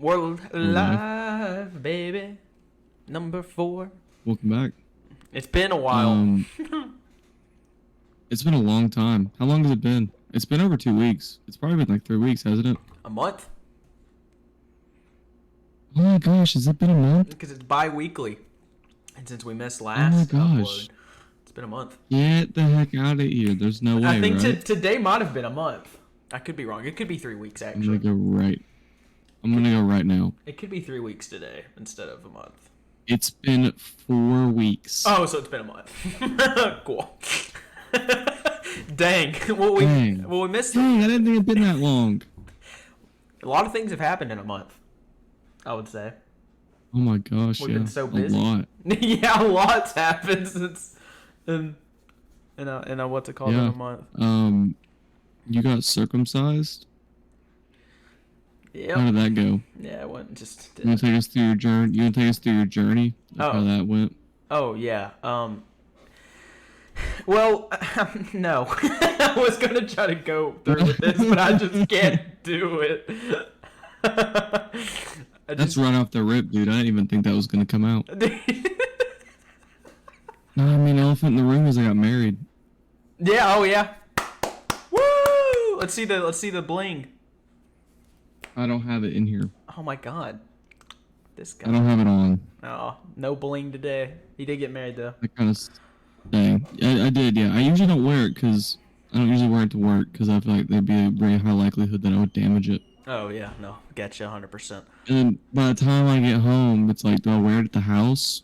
We're Alive. live, baby. Number 4. Welcome back. It's been a while. It's been a long time. How long has it been? It's been over 2 weeks. It's probably been like 3 weeks, hasn't it? A month? Oh my gosh, has it been a month? Because it's bi-weekly. And since we missed last gosh. upload, it's been a month. Get the heck out of here. There's no way, I think right? today might have been a month. I could be wrong. It could be 3 weeks, I'm actually. gonna go right now. It could be 3 weeks today instead of a month. It's been 4 weeks. Oh, so it's been a month. Cool. Dang. Well, we missed Dang, I didn't think it'd been that long. A lot of things have happened in a month, I would say. Oh my gosh, We've been so a busy. lot. Yeah, a lot's happened since in a what's it called in a month. You got circumcised? Yep. How did that go? Yeah, it went just. You gonna take us through your journey? You gonna take us through your journey? Of how that went? Oh yeah. Well, no. I was gonna try to go through with this, but I just can't do it. That's right off the rip, dude. I didn't even think that was gonna come out. No, I mean, elephant in the room is I got married. Yeah. Oh yeah. Woo! Let's see the bling. I don't have it in here. Oh my god. This guy. I don't have it on. Oh, no bling today. He did get married though. That kind of thing. I did, yeah. I usually don't wear it because I don't usually wear it to work because I feel like there'd be a very high likelihood that I would damage it. Oh yeah, no, gotcha, 100%. And then by the time I get home, it's like, do I wear it at the house?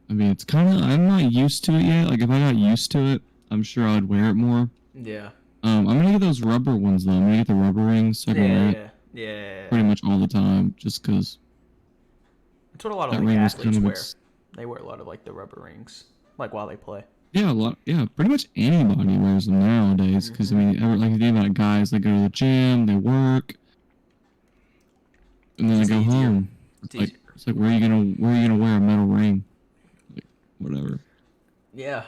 I mean, it's kind of, I'm not used to it yet. Like, if I got used to it, I'm sure I'd wear it more. Yeah. I'm gonna get those rubber ones though. I'm gonna get the rubber rings so I can wear it Yeah. pretty much all the time, just because. That's what a lot of That like ring was athletes kind of wear. They wear a lot of like the rubber rings, like while they play. Yeah, a lot. Yeah, pretty much anybody wears them nowadays. Because I mean, like you think about it, guys, they go to the gym, they work, and then It's they go easier. home. It's like where are you gonna wear a metal ring? Like, whatever. Yeah.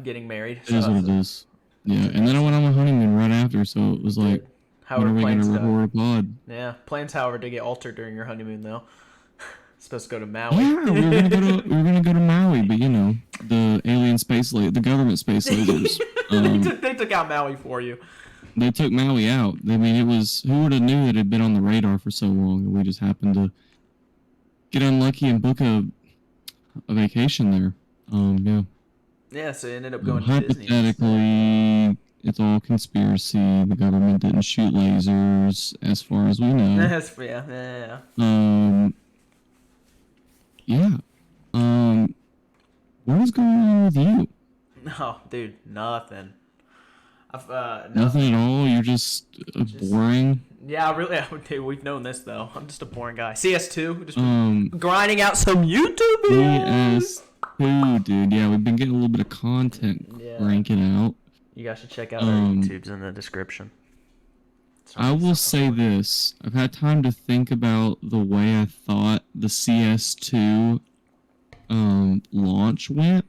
Getting married. It is what it is. Yeah, and then I went on my honeymoon right after, so it was like, how when are are we plans gonna record a pod? Yeah, plans, however, to get altered during your honeymoon though. Supposed to go to Maui. Yeah, we were gonna go to Maui, but you know, the alien space the government space lasers. They took out Maui for you. They took Maui out. I mean, it was, who would have knew that it had been on the radar for so long, and we just happened to get unlucky and book a vacation there. Yeah. Yeah, so it ended up going to Disney. Hypothetically, it's all conspiracy. The government didn't shoot lasers, as far as we know. Yeah. Yeah. What is going on with you? No, dude, nothing. Nothing at all. You're just boring. Yeah, really. Dude, we've known this though. I'm just a boring guy. CS2, just grinding out some YouTube videos. CS2, dude. Yeah, we've been getting a little bit of content cranking out. You guys should check out our YouTubes in the description. I will say this. I've had time to think about the way I thought the CS2 launch went.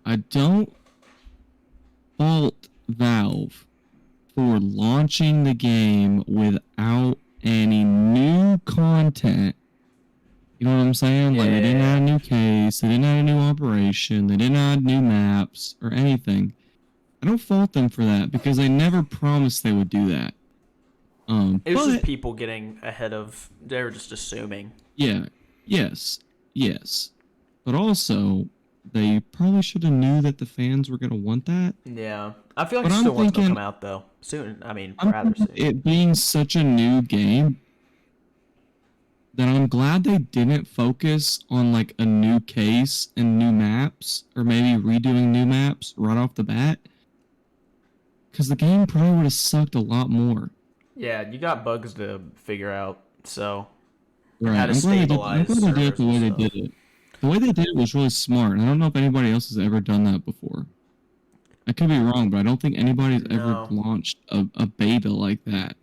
I don't fault Valve for launching the game without any new content. You know what I'm saying? Yeah. Like, they didn't add a new case, they didn't add a new operation, they didn't add new maps or anything. I don't fault them for that because they never promised they would do that. It was just people getting ahead of. They were just assuming. Yeah. Yes. But also, they probably should have knew that the fans were gonna want that. Yeah, I feel like still one's gonna come out though soon. I mean, rather soon. It being such a new game, that I'm glad they didn't focus on like a new case and new maps, or maybe redoing new maps right off the bat. Because the game probably would have sucked a lot more. Yeah, you got bugs to figure out, so right. how to stabilize. I'm glad they did it the way they did it. The way they did it was really smart. I don't know if anybody else has ever done that before. I could be wrong, but I don't think anybody's ever launched a beta like that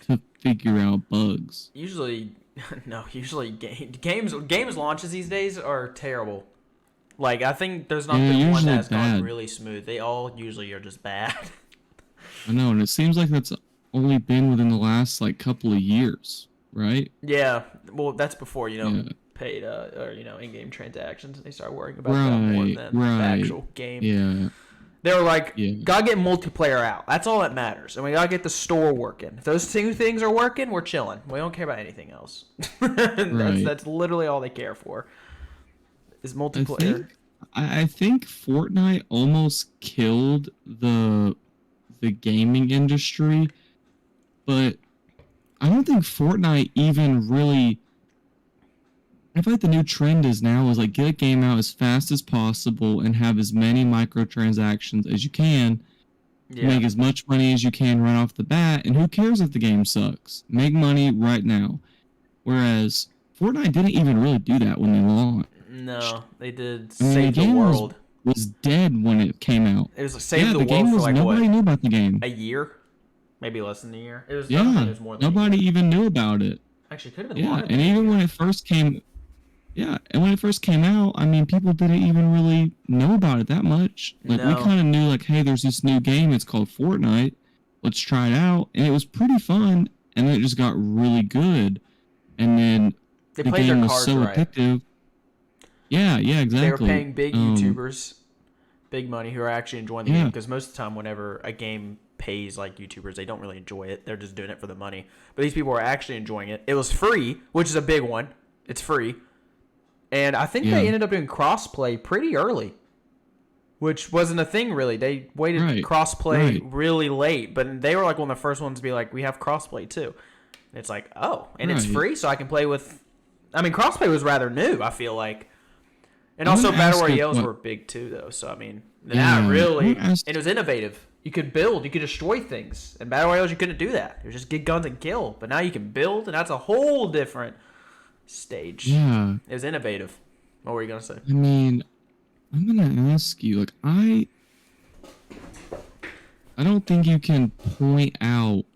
to figure out bugs. Usually games launches these days are terrible. Like, I think there's not been one that's gone really smooth. They all usually are just bad. I know, and it seems like that's only been within the last like couple of years, right? Yeah, well, that's before Yeah. paid or in-game transactions. They start worrying about that more Right, than the right. actual game. Yeah, They were like, yeah. gotta get multiplayer out. That's all that matters, and we gotta get the store working. If those two things are working, we're chilling. We don't care about anything else. Right. That's literally all they care for is I multiplayer. think I think Fortnite almost killed the gaming industry, but I don't think Fortnite even really. I feel like the new trend is now is like get a game out as fast as possible and have as many microtransactions as you can to Yeah, make as much money as you can right off the bat. And who cares if the game sucks? Make money right now. Whereas Fortnite didn't even really do that when they launched. no, they did I mean, the save the game world. was dead when it came out. It was like save Yeah, the the world game for was like nobody what, knew about the game. a year, maybe less than a year. It was. I don't think it Yeah, was more than a nobody year. even knew about it. Actually, it could have been Yeah, longer than and a even year. when it first came, yeah, and when it first came out, I mean, people didn't even really know about it that much. Like we No, kind of knew, like, hey, there's this new game. It's called Fortnite. Let's try it out, and it was pretty fun. And then it just got really good, and then they the played their game was cards so right. addictive. Yeah, yeah, They were exactly. paying big YouTubers big money who are actually enjoying the game Yeah, because most of the time whenever a game pays like YouTubers, they don't really enjoy it. They're just doing it for the money. But these people are actually enjoying it. It was free, which is a big one. It's free. And I think they yeah, ended up doing crossplay pretty early, which wasn't a thing really. They waited right, crossplay right. really late, but they were like one of the first ones to be like, we have crossplay too. And it's like, oh, and it's Right. free, so I can play with. I mean, crossplay was rather new, I feel like. And I'm also, gonna battle ask a royales what? were big too, though. So I mean, Yeah, that I'm really, gonna ask. and it was innovative. You could build, you could destroy things. In battle royales, you couldn't do that. You just get guns and kill. But now you can build, and that's a whole different stage. Yeah, It was innovative. What were you gonna say? I mean, I'm gonna ask you. Like, I don't think you can point out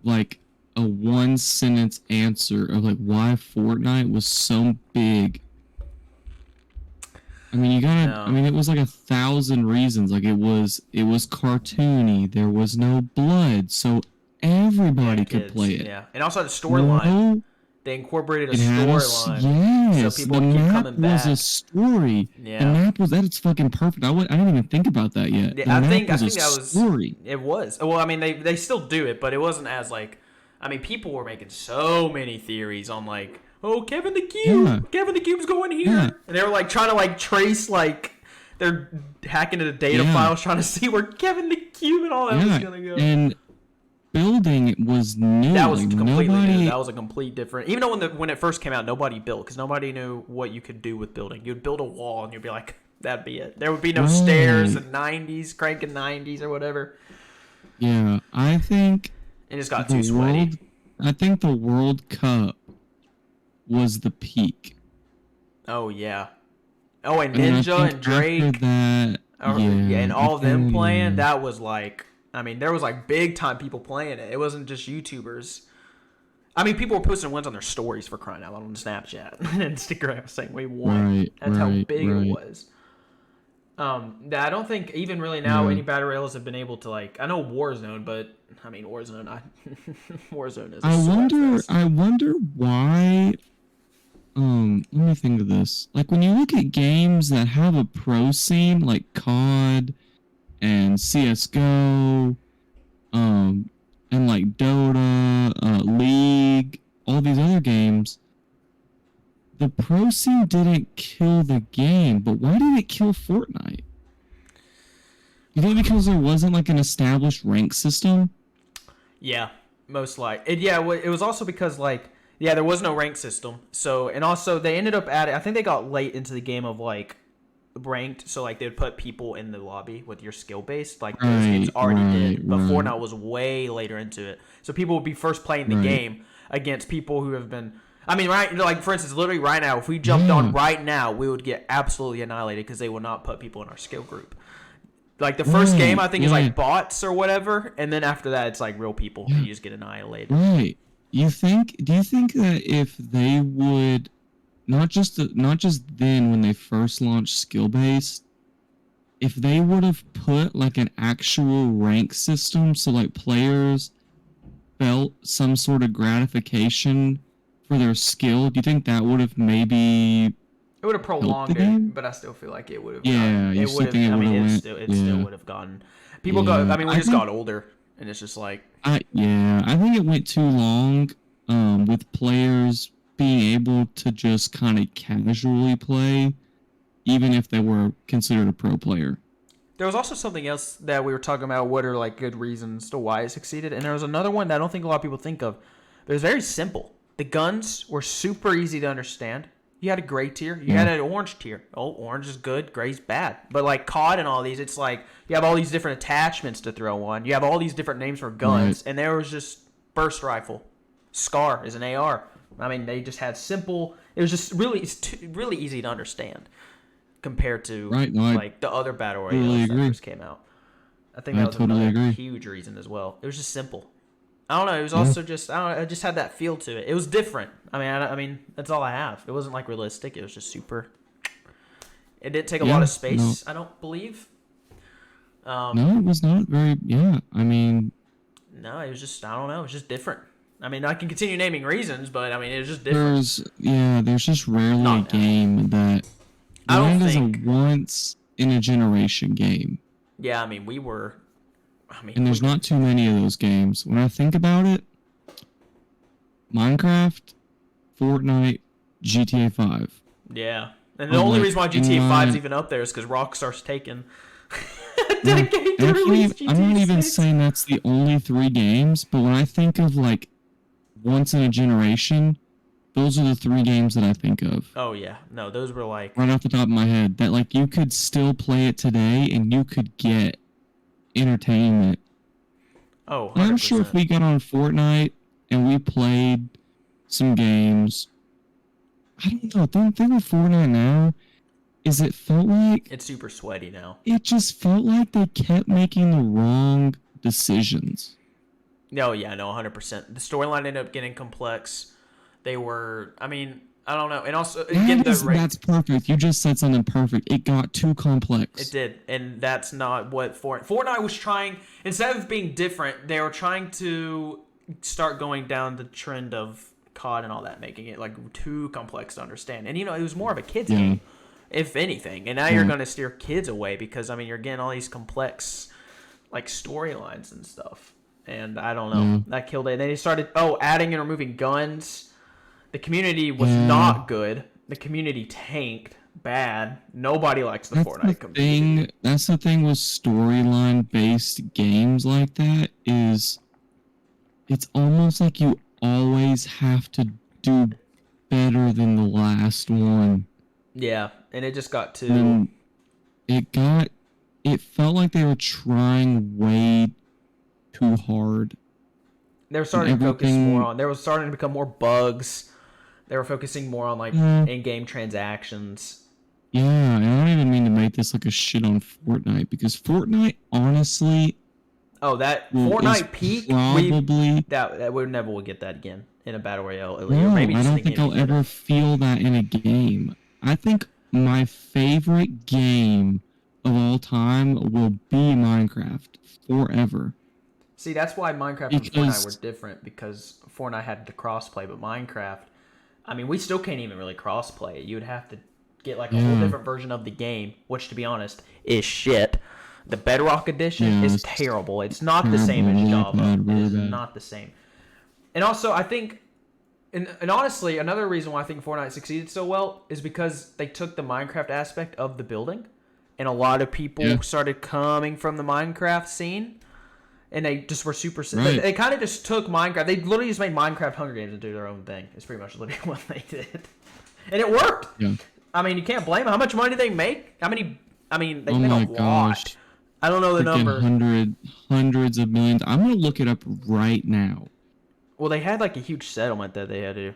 like a one sentence answer of like why Fortnite was so big. I mean, you gotta. I No. mean, it was like 1,000 reasons. Like it was cartoony. There was no blood, so Yeah, everybody could kids. play it. Yeah, and also the storyline. No, They incorporated a it had a storyline, so yes. people The would keep map coming was a back. story. The Yeah. map was that's fucking perfect. I didn't even think about that yet. Yeah, The I map think was a that was story. it was. Well, I mean they still do it, but it wasn't as like I mean people were making so many theories on like, oh, Yeah, Kevin the Cube's going yeah, here. And they were like trying to like trace like they're hacking into data yeah, files trying to see where Kevin the Cube and all that was yeah. going to go. And building was new. That was Like completely new. nobody. That was a complete different. Even though when it first came out, nobody built because nobody knew what you could do with building. You'd build a wall and you'd be like, that'd be it. There would be no stairs Right. and 90s, cranking 90s or whatever. Yeah, I think It just got too the sweaty. world. I think the World Cup was the peak. Oh yeah. Oh, and And then I Ninja think and after Drake, that, yeah, yeah, and I all of them think, playing. yeah, That was like, I mean, there was like big time people playing it. It wasn't just YouTubers. I mean, people were posting wins on their stories for crying out loud on Snapchat and Instagram saying we won. right, That's how right, big it right. was. I don't think even really now Yeah. any battle royals have been able to like. I know Warzone, but I mean Warzone. Warzone is a I sweat wonder. fest. I wonder why. Let me think of this. Like when you look at games that have a pro scene, like COD and CS:GO, and like Dota, League, all these other games, the pro scene didn't kill the game, but why did it kill Fortnite? You think because there wasn't like an established rank system? Yeah, most like it. Yeah, it was also because like yeah, there was no rank system. So and also they ended up adding. I think they got late into the game of like ranked. So like they would put people in the lobby with your skill based. Like those games Right, already right, did, but right, Fortnite was way later into it. So people would be first playing the right. game against people who have been. I mean, right? Like for instance, literally right now, if we jumped on Yeah, right now, we would get absolutely annihilated because they would not put people in our skill group. Like the first game, right, I think is like right, bots or whatever, and then after that, it's like real people, and yeah, you just get annihilated. right. Do you think that if they would not just then when they first launched skill based, if they would have put like an actual rank system, so like players felt some sort of gratification for their skill, do you think that would have maybe It would have helped the prolonged it, game? but I still feel like it would have Yeah, gotten. you It would still have. think it I would mean, have went? it still Yeah, would have gotten. People go. yeah. I mean, we just got older, and it's just like, I think it went too long. With players being able to just kind of casually play, even if they were considered a pro player. there was also something else that we were talking about. What are like good reasons to why it succeeded? And there was another one that I don't think a lot of people think of. But it was very simple. The guns were super easy to understand. You had a gray tier. You had an orange tier. Oh, orange is good. Gray's bad. But like COD and all these, it's like you have all these different attachments to throw on. You have all these different names for guns. And there was just burst rifle. Scar is an AR. I mean, they just had simple. It was just really easy to understand compared to like the other battle royales that first came out. I think that was another huge reason as well. It was just simple. I don't know. It was also just I don't know. It just had that feel to it. It was different. I mean, that's all I have. It wasn't like realistic. It was just super. It didn't take a lot of space. I don't believe. No, it was not very. Yeah, I mean. No, it was just I don't know. It was just different. I mean, I can continue naming reasons, but I mean, it was just different. There's just rarely a game that. I don't think is a once in a generation game. Yeah, I mean, we were. And there's not too many of those games. When I think about it, Minecraft, Fortnite, GTA 5. Yeah. And the only reason why GTA 5 is even up there is because Rockstar's taken a decade to release GTA 6. I'm not even saying that's the only 3 games, but when I think of, like, once in a generation, those are the 3 games that I think of. Oh, yeah. No, those were like... Right off the top of my head. That, like, you could still play it today, and you could get entertainment. Oh, 100%. I'm sure if we got on Fortnite and we played some games, I don't know. The thing with Fortnite now is it felt like it's super sweaty now. It just felt like they kept making the wrong decisions. No, yeah, no, 100%. The storyline ended up getting complex. They were, I mean, I don't know. And also, that's perfect. You just said something perfect. It got too complex. It did. And that's not what Fortnite was trying. Instead of being different, they were trying to start going down the trend of COD and all that, making it like too complex to understand. And, you know, it was more of a kid's game, if anything. And now you're going to steer kids away because, I mean, you're getting all these complex, like, storylines and stuff. And I don't know. That killed it. And then they started, adding and removing guns. The community was not good. The community tanked bad. Nobody likes the Fortnite community. That's the thing with storyline-based games like that is it's almost like you always have to do better than the last one. Yeah, and it just got too... It felt like they were trying way too hard. They were starting to focus more on... There was starting to become more bugs. They were focusing more on, like, in-game transactions. Yeah, and I don't even mean to make this like a shit on Fortnite, because Fortnite, honestly... Oh, that Fortnite peak? Probably... We never will get that again in a Battle Royale. No, I don't think I'll ever feel that in a game. I think my favorite game of all time will be Minecraft. Forever. See, that's why Minecraft and Fortnite were different, because Fortnite had the crossplay, but Minecraft... I mean, we still can't even really cross-play it. You would have to get, like, a whole different version of the game, which, to be honest, is shit. The Bedrock Edition is terrible. It's not the same as Java. It is not the same. And also, I think... And honestly, another reason why I think Fortnite succeeded so well is because they took the Minecraft aspect of the building, and a lot of people started coming from the Minecraft scene. And they just were super... Right. They kind of just took Minecraft... They literally just made Minecraft Hunger Games and do their own thing. It's pretty much literally what they did. And it worked! Yeah. I mean, you can't blame them. How much money did they make? How many... I mean, they made a lot. I don't know the number. Hundreds of millions. I'm going to look it up right now. Well, they had, like, a huge settlement that they had to...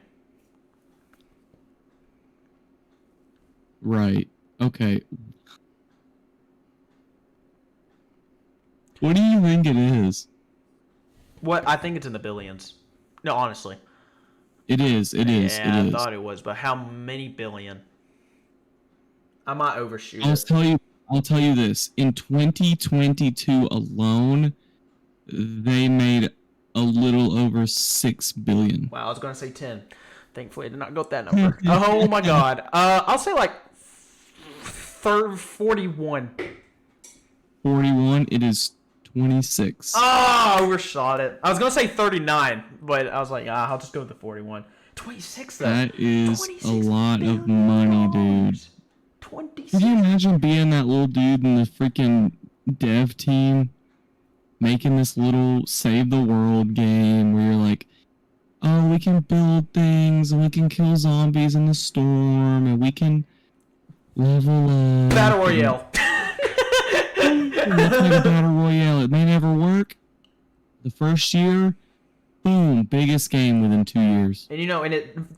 Right. Okay. What do you think it is? What? I think it's in the billions. No, honestly. It is. Yeah, I thought it was, but how many billion? I might overshoot it. I'll tell you this. In 2022 alone, they made a little over $1.6 billion. Wow, I was gonna say 10. Thankfully, I did not got that number. Oh my god. I'll say like 41. 41. It is 26. Oh, overshot it. I was gonna say 39, but I was like, I'll just go with the 41. 26 though. That is a $26 lot of money, dude. 26. Could you imagine being that little dude in the freaking dev team making this little save the world game where you're like, oh, we can build things and we can kill zombies in the storm and we can level up. Battle Royale. Let's play Battle Royale. It may never work. The first year, boom, biggest game within 2 years. And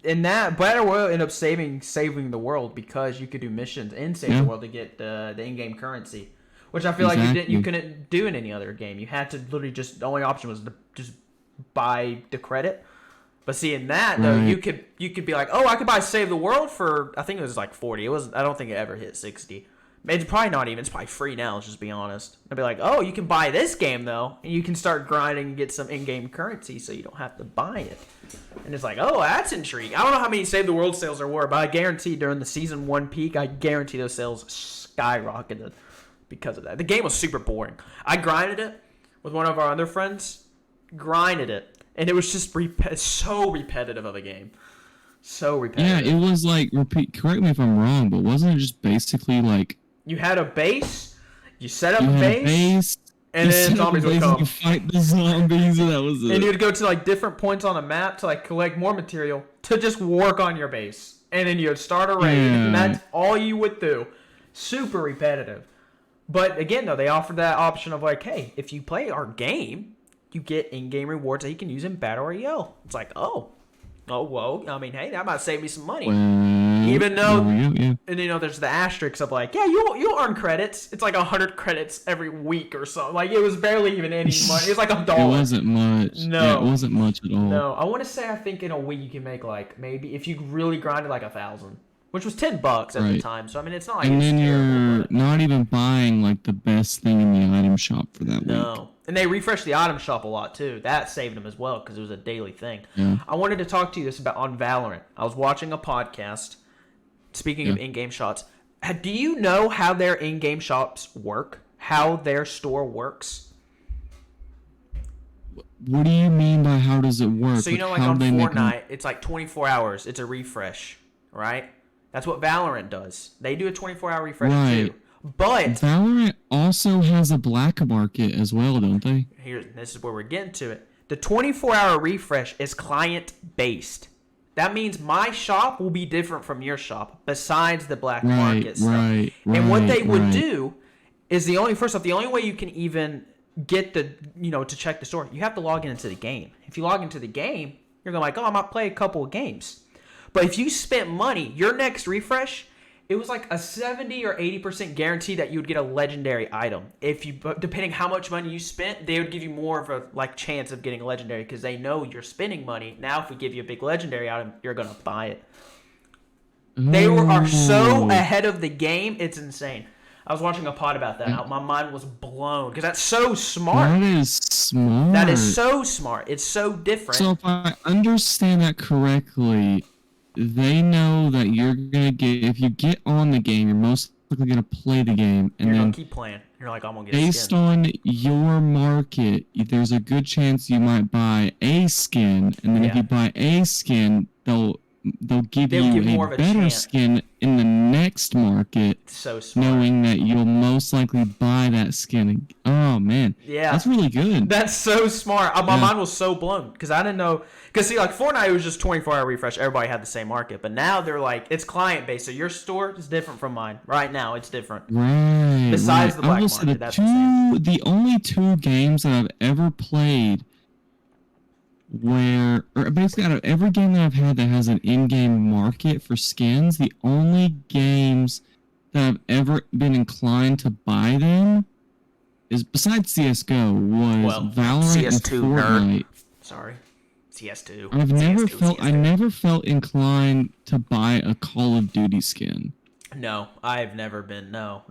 in that Battle Royale ended up saving the world because you could do missions and save the world to get the in-game currency, which I feel like you couldn't do in any other game. You had to literally the only option was to just buy the credit. But see, in that though, you could be like, oh, I could buy Save the World for, I think it was like 40. I don't think it ever hit 60. It's probably not even. It's probably free now. Let's just be honest. I'd be like, oh, you can buy this game though, and you can start grinding and get some in-game currency, so you don't have to buy it. And it's like, oh, that's intriguing. I don't know how many Save the World sales there were, but I guarantee during the season 1 peak, I guarantee those sales skyrocketed because of that. The game was super boring. I grinded it with one of our other friends. Grinded it, and it was just so repetitive of a game. So repetitive. Yeah, it was like correct me if I'm wrong, but wasn't it just basically like you had a base, you set up a base, and then zombies would come. You fight the zombies, and that was it. And you'd go to like different points on the map to like collect more material to just work on your base, and then you'd start a raid, and that's all you would do. Super repetitive. But again, though, they offered that option of like, hey, if you play our game, you get in-game rewards that you can use in Battle Royale. It's like, oh, whoa. I mean, hey, that might save me some money. Even though, and there's the asterisks of like, yeah, you'll earn credits. It's like 100 credits every week or so. Like, it was barely even any money. It was like $1. It wasn't much. No. Yeah, it wasn't much at all. No, I want to say I think in a week you can make like, maybe, if you really grinded, like 1,000. Which was $10 at the time. So, I mean, it's not like and it's then terrible, you're not even buying like the best thing in the item shop for that week. No. And they refreshed the item shop a lot, too. That saved them as well, because it was a daily thing. Yeah. I wanted to talk to you on Valorant. I was watching a podcast, speaking of in-game shops. Do you know how their in-game shops work? How their store works? What do you mean by how does it work? So, like on Fortnite, it's like 24 hours. It's a refresh, right? That's what Valorant does. They do a 24-hour refresh, too. But Valorant also has a black market as well, don't they? This is where we're getting to it. The 24-hour refresh is client-based. That means my shop will be different from your shop, besides the black market stuff. And what they would do is the only way you can even get to check the store, you have to log into the game. If you log into the game, you're going like, oh, I might play a couple of games. But if you spent money, your next refresh, it was like a 70 or 80% guarantee that you would get a legendary item. Depending how much money you spent, they would give you more of a chance of getting a legendary because they know you're spending money. Now, if we give you a big legendary item, you're gonna buy it. They are so ahead of the game, it's insane. I was watching a pod about that. My mind was blown because that's so smart. That is smart. That is so smart. It's so different. So if I understand that correctly, they know that you're gonna if you get on the game, you're most likely gonna play the game, and you're then gonna keep playing. You're like, I'm gonna get based on your market, there's a good chance you might buy a skin, and then if you buy a skin, they'll give you a better skin in the next market. So smart. Knowing that you'll most likely buy that skin. Oh man, that's really good. That's so smart. My mind was so blown because I didn't know. Because see, like Fortnite was just 24-hour refresh. Everybody had the same market, but now they're like it's client based. So your store is different from mine. Right now, it's different. Right. Besides the black market, that's the only 2 games that I've ever played or basically out of every game that I've had that has an in-game market for skins, the only games that I've ever been inclined to buy them is, besides CSGO, was Valorant CS2 and Fortnite. Nerd. Sorry. CS2. I never felt inclined to buy a Call of Duty skin. No, I've never been. No.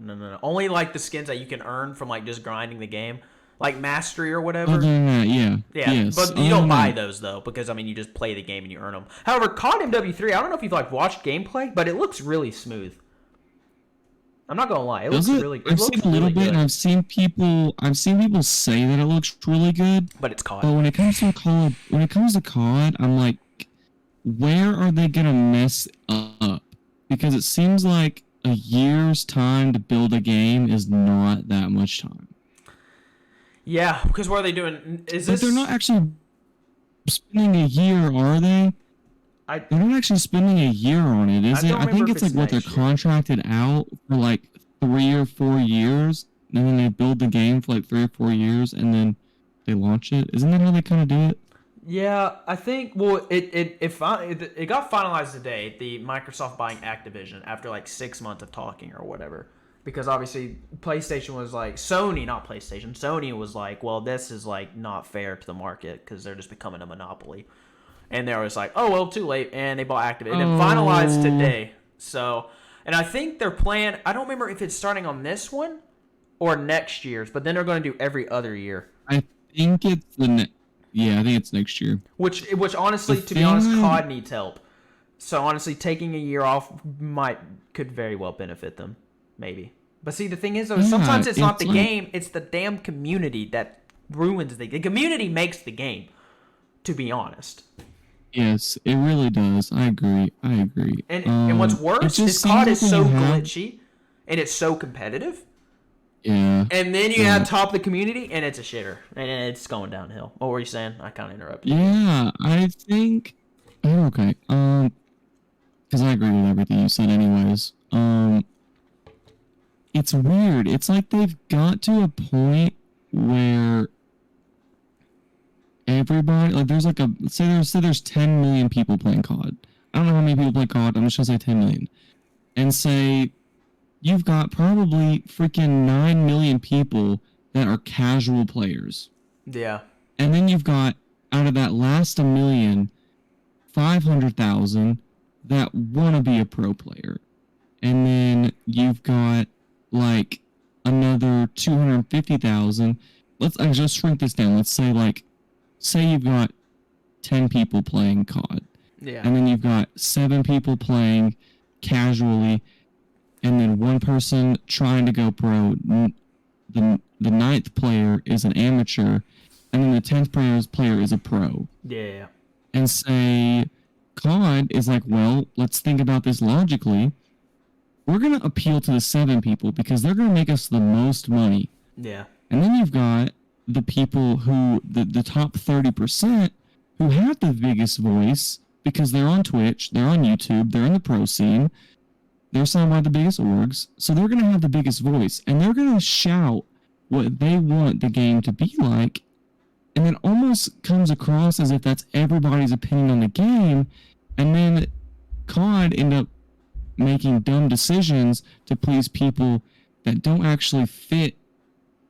Only like the skins that you can earn from like just grinding the game. like Mastery or whatever. Other than that, yeah. Yeah, Yes. but you don't buy those though because I mean you just play the game and you earn them. However, COD MW3, I don't know if you've like watched gameplay, but it looks really smooth. I'm not gonna lie, it looks really. I've seen a little bit, and I've seen people say that it looks really good. But it's COD. But when it comes to COD, I'm like, where are they gonna mess up? Because it seems like a year's time to build a game is not that much time. Yeah, because what are they doing? But they're not actually spending a year, are they? They're not actually spending a year on it, is it? I think it's like what they're contracted out for like 3 or 4 years, and then they build the game for like 3 or 4 years, and then they launch it. Isn't that how they kind of do it? Yeah, I think. Well, it got finalized today. The Microsoft buying Activision after like 6 months of talking or whatever. Because obviously PlayStation was like not PlayStation. Sony was like, well, this is like not fair to the market because they're just becoming a monopoly. And they was like, oh well, too late, and they bought Activision. And then finalized today. So, and I think their plan. I don't remember if it's starting on this one or next year's, but then they're going to do every other year. I think it's I think it's next year. Which honestly, to be honest, COD needs help. So honestly, taking a year off could very well benefit them. Maybe. But see, the thing is, though, sometimes it's not the game, it's the damn community that ruins the community makes the game, to be honest. Yes, it really does. I agree. And what's worse is COD is so glitchy, and it's so competitive. Yeah. And then you add top the community, and it's a shitter. And it's going downhill. What were you saying? I kind of interrupted you. Yeah, I think... Okay. Because I agree with everything you said anyways. It's weird. It's like they've got to a point where everybody, like there's like say there's 10 million people playing COD. I don't know how many people play COD. I'm just gonna say 10 million. And say you've got probably freaking 9 million people that are casual players. Yeah. And then you've got out of that last 1 million, 500,000 that want to be a pro player. And then you've got like another 250,000. Let's just shrink this down. Let's say you've got 10 people playing COD. Yeah. And then you've got 7 people playing casually, and then 1 person trying to go pro. The 9th player is an amateur, and then the 10th player is a pro. Yeah. And say COD is like, well, let's think about this logically. We're going to appeal to the 7 people because they're going to make us the most money. Yeah. And then you've got the people who, the top 30%, who have the biggest voice because they're on Twitch, they're on YouTube, they're in the pro scene, they're signed by the biggest orgs, so they're going to have the biggest voice, and they're going to shout what they want the game to be like, and it almost comes across as if that's everybody's opinion on the game, and then COD end up making dumb decisions to please people that don't actually fit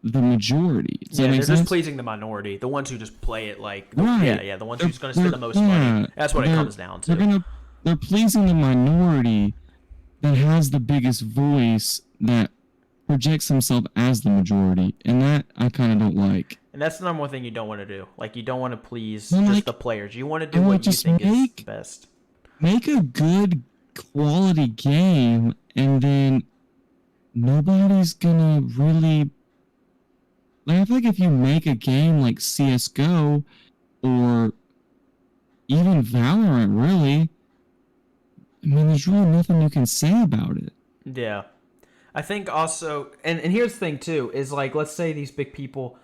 the majority. They're just pleasing the minority, the ones who just play it like, right. Yeah, the ones who's going to spend the most money. That's what it comes down to. They're pleasing the minority that has the biggest voice that projects himself as the majority, and that I kind of don't like. And that's the number one thing you don't want to do. Like, you don't want to please just the players. You want to do what you think is best. Make a good quality game, and then nobody's gonna really... Like, I feel like if you make a game like CSGO or even Valorant, really, I mean, there's really nothing you can say about it. Yeah. I think also, and here's the thing too, is like, let's say these big people,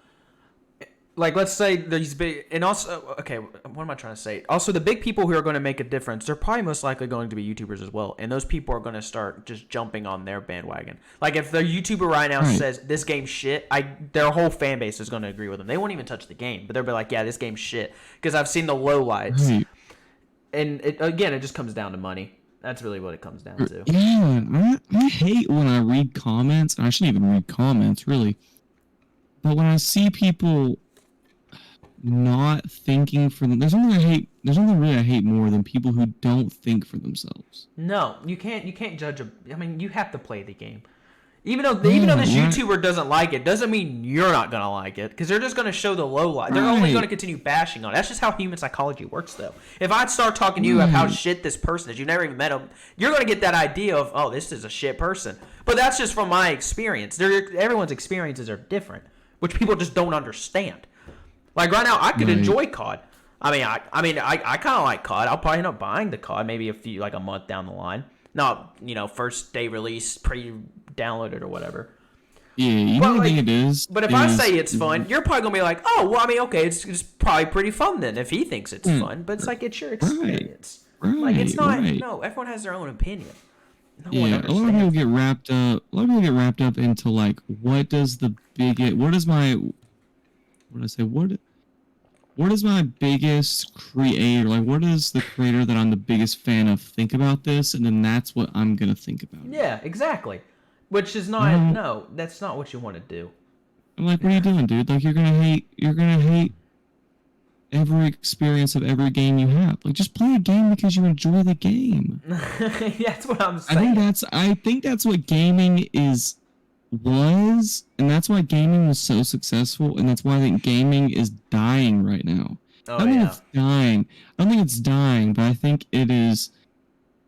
like, let's say these big, and also, okay, what am I trying to say? Also, the big people who are going to make a difference, they're probably most likely going to be YouTubers as well. And those people are going to start just jumping on their bandwagon. Like, if the YouTuber right now says, this game's shit, their whole fan base is going to agree with them. They won't even touch the game, but they'll be like, yeah, this game's shit. Because I've seen the lowlights. Right. And, it just comes down to money. That's really what it comes down to. Yeah, I hate when I read comments. I shouldn't even read comments, really. But when I see people not thinking for them, there's something really I hate more than people who don't think for themselves. No, you can't judge I mean, you have to play the game. Even though this Yeah, YouTuber doesn't like it, doesn't mean you're not gonna like it. Because they're just gonna show the low light. They're only right, gonna continue bashing on it. That's just how human psychology works, though. If I start talking to you about how right. shit this person is, you've never even met him, you're gonna get that idea of, oh, this is a shit person. But that's just from my experience. Everyone's experiences are different, which people just don't understand. Like right now, I could Right. enjoy COD. I kind of like COD. I'll probably end up buying the COD maybe a month down the line. Not first day release, pre-downloaded or whatever. Yeah, you But know the like, thing it is. but if I say it's fun, you're probably gonna be like, oh, well, I mean, okay, it's probably pretty fun then if he thinks it's fun. But it's like it's your experience. Like it's not. Right. No, everyone has their own opinion. No one Yeah, a lot of people understands. get wrapped up. A lot of people get wrapped up into like, what does the biggest? What is my? What did I say? What is my biggest creator? Like, what is the creator that I'm the biggest fan of think about this, and then that's what I'm gonna think about. Yeah, exactly. Which is not. No. No, that's not what you want to do. I'm like, what are you doing, dude? Like, you're gonna hate every experience of every game you have. Like, just play a game because you enjoy the game. That's what I'm I saying. think that's what gaming was, and that's why gaming was so successful, and that's why I think gaming is dying right now. Oh I don't think yeah. it's dying. I don't think it's dying, but I think it is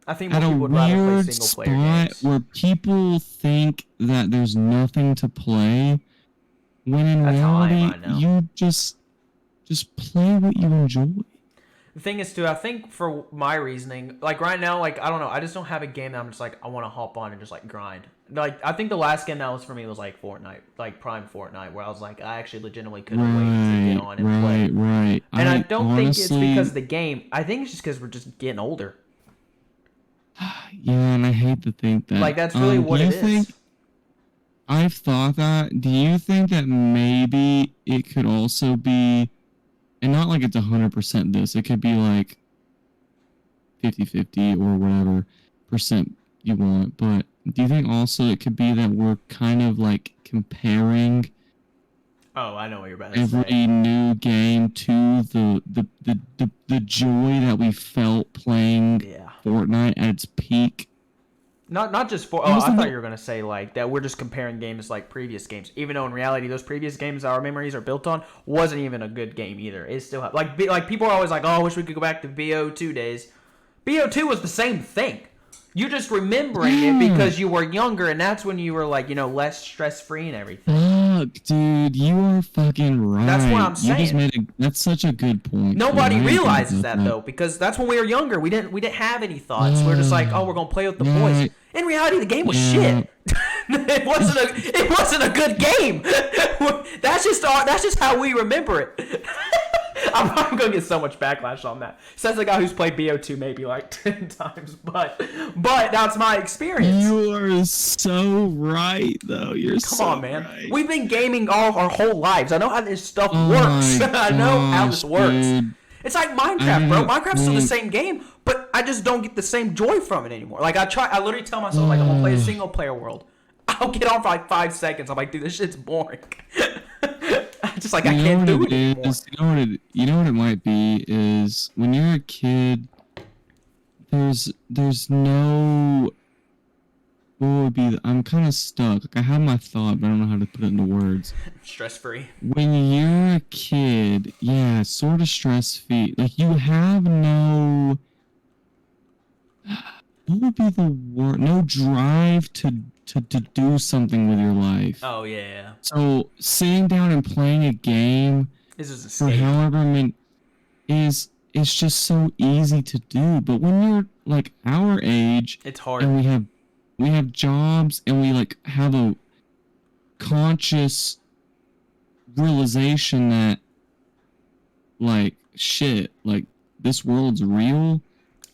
I think more at a people would rather play weird single player spot games. where people think that there's nothing to play, when in That's how I am reality, right now. you just play what you enjoy. The thing is, too, I think for my reasoning, like right now, like I don't know, I just don't have a game that I'm just like I want to hop on and just like grind. Like I think the last game that was for me was like Fortnite, like Prime Fortnite, where I was like I actually legitimately couldn't wait to get on and play. Right. And I don't think it's honestly, because of the game. I think it's just because we're just getting older. yeah, and I hate to think that. Like that's really what do you it is. think, I've thought that. Do you think that maybe it could also be, and not like it's 100% this, it could be like 50-50 or whatever percent you want, but do you think also it could be that we're kind of like comparing Oh, I know what you're about to every say. new game to the joy that we felt playing Yeah. Fortnite at its peak? Not just for. Oh, I thought you were gonna say like that. We're just comparing games like previous games, even though in reality those previous games our memories are built on wasn't even a good game either. It still like people are always like, oh, I wish we could go back to BO2 days. BO2 was the same thing. You're just remembering it because you were younger, and that's when you were like, less stress free and everything. Fuck, dude, you are fucking right. That's what I'm You just saying. that's such a good point. Nobody You're right realizes about that though, because that's when we were younger. We didn't have any thoughts. We're just like, oh, we're gonna play with the boys. Right. In reality, the game was Yeah. shit. It wasn't a good game. That's just how we remember it. I'm gonna get so much backlash on that. Says the guy who's played BO2 maybe like 10 times, but that's my experience. You are so right, though. You're Come so on, man. right. We've been gaming all our whole lives. I know how this stuff Oh works. my I know how this gosh, works. dude. It's like Minecraft, bro. didn't Minecraft's still the think- same game, but I just don't get the same joy from it anymore. Like I literally tell myself like I'm gonna play a single player world. I'll get on for like 5 seconds. I'm like, dude, this shit's boring. Just like I can't do it anymore. You know what it might be is when you're a kid, there's no. What would be? I'm kind of stuck. Like I have my thought, but I don't know how to put it into words. Stress free. When you're a kid, yeah, sort of stress free. Like you have no. What would be the word? No drive to do something with your life. Oh yeah. So sitting down and playing a game This is for escape. however many is it's just so easy to do. But when you're like our age It's hard. and we have jobs and we like have a conscious realization that like shit, like this world's real.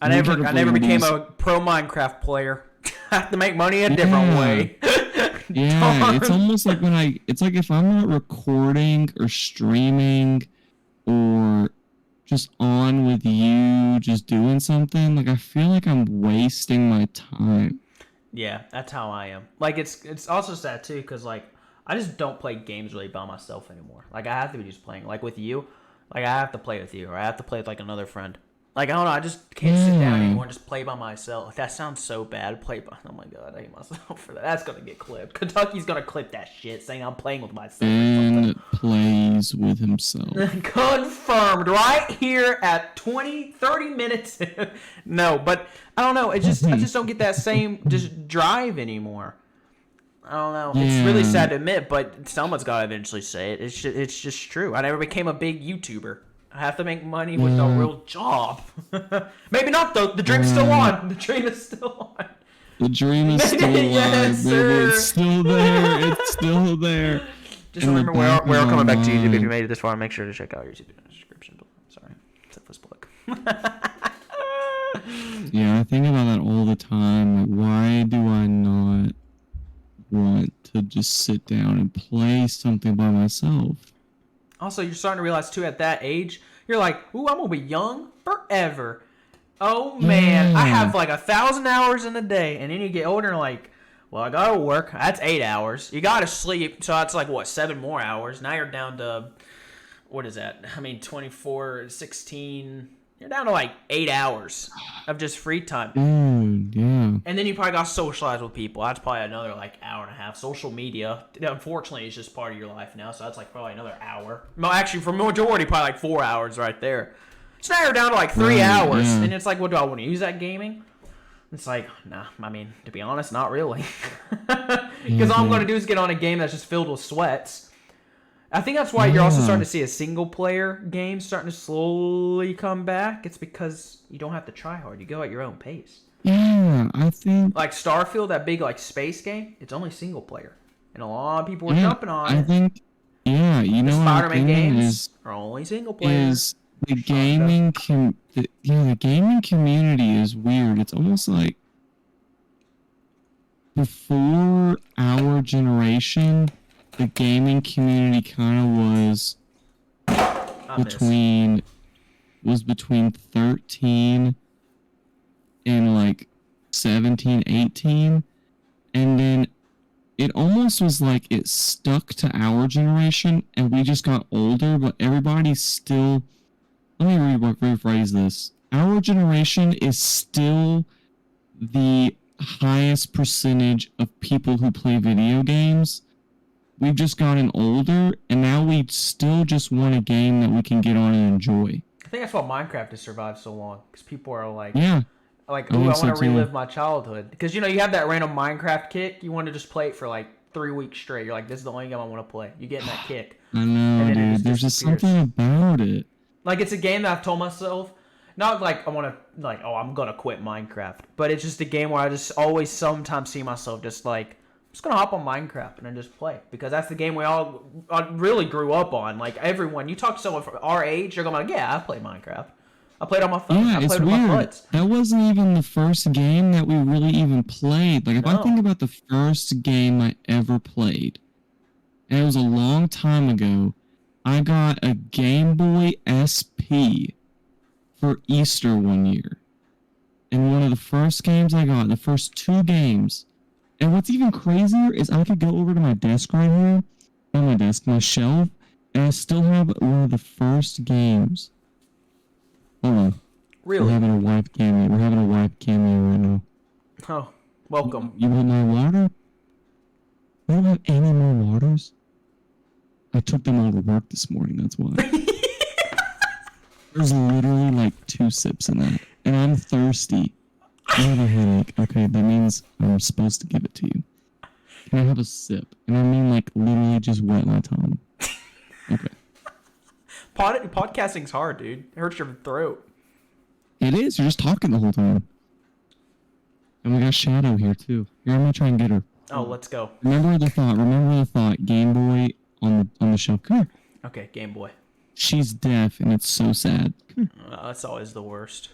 I we never gotta play became these- a pro Minecraft player. I have to make money a different Yeah. way. Yeah, it's Darn. almost like it's like if I'm not recording or streaming or just on with you, just doing something, like I feel like I'm wasting my time. Yeah, that's how I am. Like it's also sad too, cause like I just don't play games really by myself anymore. Like I have to be just playing. Like with you, like I have to play with you, or I have to play with like another friend. Like, I don't know, I just can't sit down anymore and just play by myself. That sounds so bad. Oh my god, I hate myself for that. That's gonna get clipped. Kentucky's gonna clip that shit, saying I'm playing with myself. And plays with himself. Confirmed right here at 30 minutes. No, but I don't know. I just don't get that same just drive anymore. I don't know. Yeah. It's really sad to admit, but someone's got to eventually say it. It's just true. I never became a big YouTuber. I have to make money with a real job. Maybe not, though. The dream's still on. The dream is still on. The dream is still alive. Yes, sir. It's still there. It's still there. Just remember, we're coming back to YouTube. If you made it this far, make sure to check out our YouTube in the description below. Sorry. Selfless plug. Yeah, I think about that all the time. Like, why do I not want to just sit down and play something by myself? Also, you're starting to realize, too, at that age, you're like, ooh, I'm going to be young forever. Oh, man. I have like 1,000 hours in a day. And then you get older and like, well, I got to work. That's 8 hours. You got to sleep. So that's like, what, 7 more hours. Now you're down to, what is that? I mean, 24, 16. You're down to like 8 hours of just free time. Yeah. And then you probably got to socialize with people. That's probably another like hour and a half. Social media, unfortunately, is just part of your life now. So that's like probably another hour. No, actually, for majority, probably like 4 hours right there. So now you're down to like 3 hours. Yeah. And it's like, what do I want to use that gaming? It's like, nah, I mean, to be honest, not really. Because all I'm going to do is get on a game that's just filled with sweats. I think that's why you're also starting to see a single-player game starting to slowly come back. It's because you don't have to try hard. You go at your own pace. Yeah, I think... Like Starfield, that big like space game, it's only single-player. And a lot of people are jumping on it. I think, you know, Spider-Man games are only single-player. The gaming the gaming community is weird. It's almost like before our generation, the gaming community kind of was between 13 and like 17, 18, and then it almost was like it stuck to our generation and we just got older, but everybody's still... Let me rephrase this. Our generation is still the highest percentage of people who play video games. We've just gotten older, and now we still just want a game that we can get on and enjoy. I think that's why Minecraft has survived so long, because people are like, ooh, I want to relive my childhood. Because, you know, you have that random Minecraft kick, you want to just play it for like 3 weeks straight. You're like, this is the only game I want to play. You get in that kick. I know, dude. There's just something about it. Like, it's a game that I've told myself, not like I want to, like, oh, I'm going to quit Minecraft. But it's just a game where I just always sometimes see myself just like, I'm just going to hop on Minecraft and then just play. Because that's the game we all really grew up on. Like, everyone, you talk to someone from our age, you're going to be like, yeah, I play Minecraft. I played on my phone. Yeah, I played it's weird. My butts. That wasn't even the first game that we really even played. Like, if I think about the first game I ever played, and it was a long time ago, I got a Game Boy SP for Easter one year. And one of the first games I got, the first 2 games. And what's even crazier is I could go over to my desk right here, not my desk, my shelf, and I still have one of the first games. Hold on. Really? We're having a wipe cameo. We're having a wipe cameo right now. Oh, welcome. You want my water? I don't have any more waters. I took them all to work this morning, that's why. There's literally like 2 sips in that. And I'm thirsty. I have a headache. Okay, that means I'm supposed to give it to you. Can I have a sip? And I mean like literally just wet my tongue. Okay. Podcasting's hard, dude. It hurts your throat. It is. You're just talking the whole time. And we got Shadow here too. Here, I'm gonna try and get her. Oh, let's go. Remember the thought. Game Boy on the shelf. Come here. Okay, Game Boy. She's deaf, and it's so sad. That's always the worst.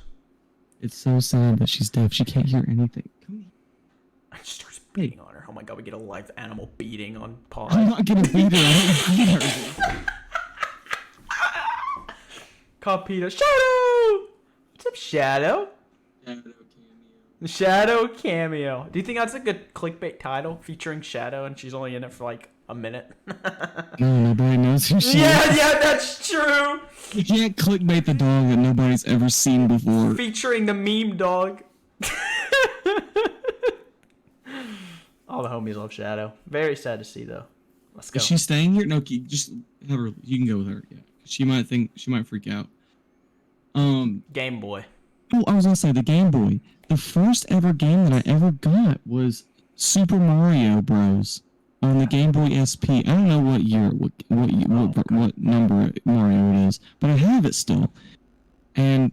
It's so sad that she's deaf. She can't hear anything. Come here. I just starts beating on her. Oh my god, we get a live animal beating on Paul. I'm not gonna beat her. I don't beat her. Copita. Shadow! What's up, Shadow? Shadow cameo. Do you think that's a good clickbait title featuring Shadow and she's only in it for like a minute. No, nobody knows who she is. Yeah, that's true. You can't clickbait the dog that nobody's ever seen before. Featuring the meme dog. All the homies love Shadow. Very sad to see, though. Let's go. Is she staying here? No, just have her. You can go with her. Yeah, she might freak out. Game Boy. Oh, I was gonna say the Game Boy. The first ever game that I ever got was Super Mario Bros. On the Game Boy SP. I don't know what year, what number Mario it is, but I have it still. And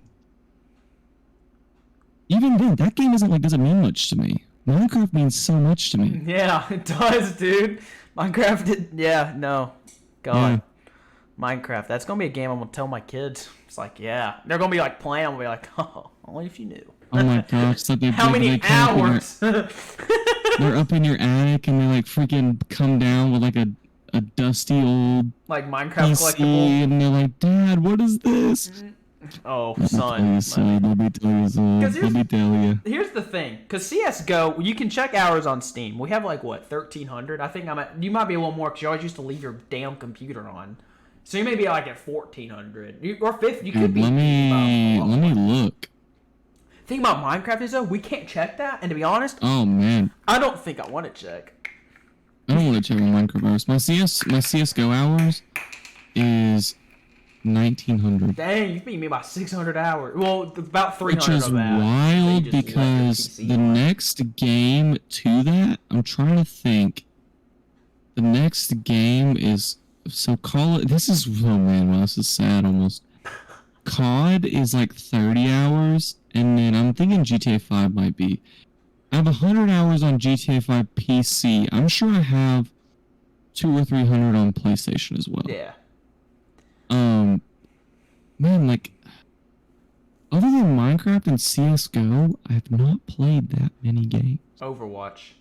even then, that game doesn't mean much to me. Minecraft means so much to me. Yeah, it does, dude. Minecraft did. Yeah, no. God. Yeah. Minecraft. That's gonna be a game I'm gonna tell my kids. It's like, yeah, they're gonna be like playing. I'm gonna be like, oh, only if you knew. Oh my gosh! So how many hours? They're up in your attic and they like freaking come down with like a dusty old like Minecraft PC, collectible, and they're like, "Dad, what is this?" Oh, son. Let me tell you. Here's the thing, because CS:GO, you can check hours on Steam. We have like what 1,300. I think you might be a little more because you always used to leave your damn computer on. So you may be like at 1,400 or 50. You could be. Let me look. Thing about Minecraft is though, we can't check that, and to be honest, oh man, I don't think I want to check. I don't want to check my Minecraft hours. My CS:GO hours is 1,900. Dang, you beat me by 600 hours. Well, about 300 Which is of that. wild because the next game to that, I'm trying to think. The next game is this is oh man, wow, this is sad almost. COD is like 30 hours, and then I'm thinking GTA 5 might be. I have 100 hours on GTA 5 PC. I'm sure I have 200 or 300 on PlayStation as well. Yeah. Man, like, other than Minecraft and CS:GO, I have not played that many games. Overwatch.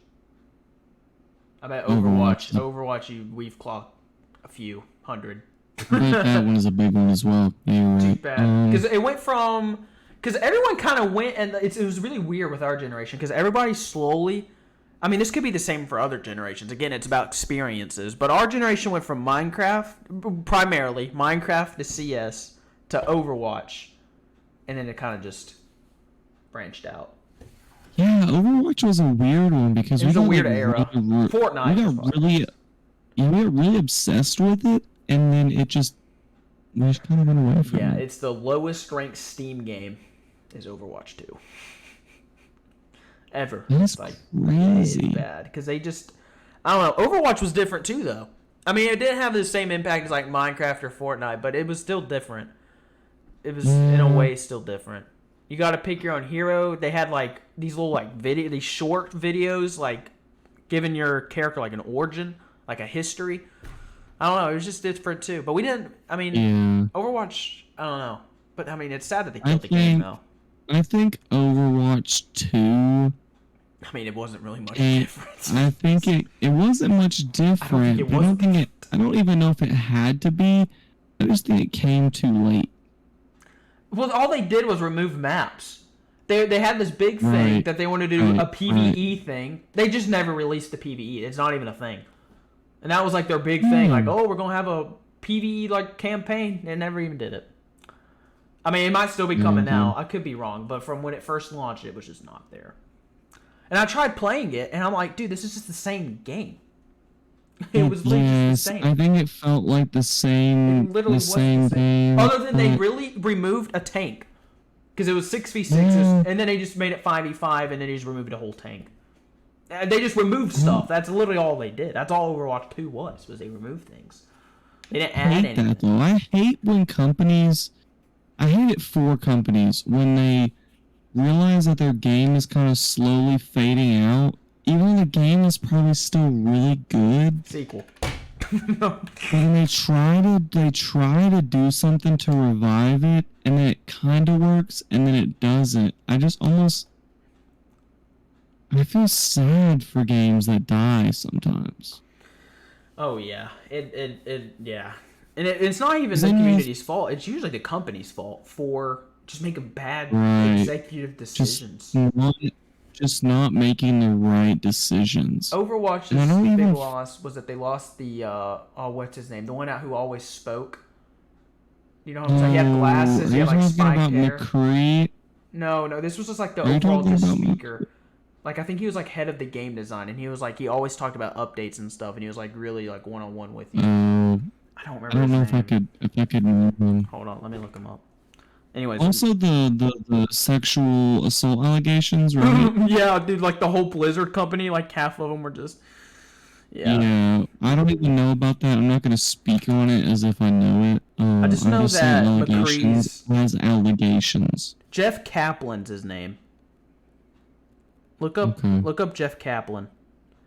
I bet Overwatch, we've clocked a few hundred. I bet that one is a big one as well. Yeah, you're right. Too bad. Because it went from... Because everyone kind of went, and it was really weird with our generation, because everybody slowly... I mean, this could be the same for other generations. Again, it's about experiences. But our generation went from Minecraft, primarily, Minecraft to CS, to Overwatch. And then it kind of just branched out. Yeah, Overwatch was a weird one, because it was a weird era. Fortnite. We got really obsessed with it, and then we just kind of went away from it. Yeah, it's the lowest ranked Steam game is Overwatch 2. Ever. That's crazy. It's bad because they just, I don't know. Overwatch was different too, though. I mean, it didn't have the same impact as like Minecraft or Fortnite, but it was still different. It was in a way still different. You got to pick your own hero. They had like these little like these short videos, like giving your character like an origin, like a history. I don't know. It was just different too. But we didn't. I mean, Overwatch. I don't know. But I mean, it's sad that they killed the game though. I think Overwatch 2. I mean, it wasn't really much different. I think it wasn't much different. I don't even know if it had to be. I just think it came too late. Well, all they did was remove maps. They had this big thing that they wanted to do a PvE thing. They just never released the PvE. It's not even a thing. And that was like their big thing. Like, oh, we're gonna have a PvE like campaign. They never even did it. I mean, it might still be coming now. I could be wrong, but from when it first launched, it was just not there. And I tried playing it, and I'm like, dude, this is just the same game. It was literally just the same. I think it felt like the same. It literally was the same game. Other than they really removed a tank, because it was 6v6, and then they just made it 5v5, and then they just removed a whole tank. They just removed stuff. That's literally all they did. That's all Overwatch 2 was they removed things. They didn't add anything. I hate that though. I hate when companies. I hate it for companies when they realize that their game is kind of slowly fading out, even though the game is probably still really good. Sequel. And they try to do something to revive it, and then it kind of works, and then it doesn't. I feel sad for games that die sometimes. Oh yeah, yeah. And it's not even the community's fault. It's usually the company's fault for just making bad executive decisions. just not making the right decisions. Overwatch's And I don't big even loss was that they lost the what's his name, the one out who always spoke. You know what I'm saying? He had glasses. Are He you had like talking spiked about hair. McCree? No, this was just like the Are you overall talking just about speaker. Like I think he was like head of the game design, and he was like he always talked about updates and stuff, and he was like really like one on one with you. I don't I remember don't know his name. if I could remember him. Hold on, let me look him up. Anyways, Also, the sexual assault allegations, right? yeah, dude, like the whole Blizzard company, like half of them were just Yeah, I don't even know about that. I'm not going to speak on it as if I know it. I just I'm know just saying that allegations McCree's as allegations. Jeff Kaplan's his name. Okay. Look up Jeff Kaplan.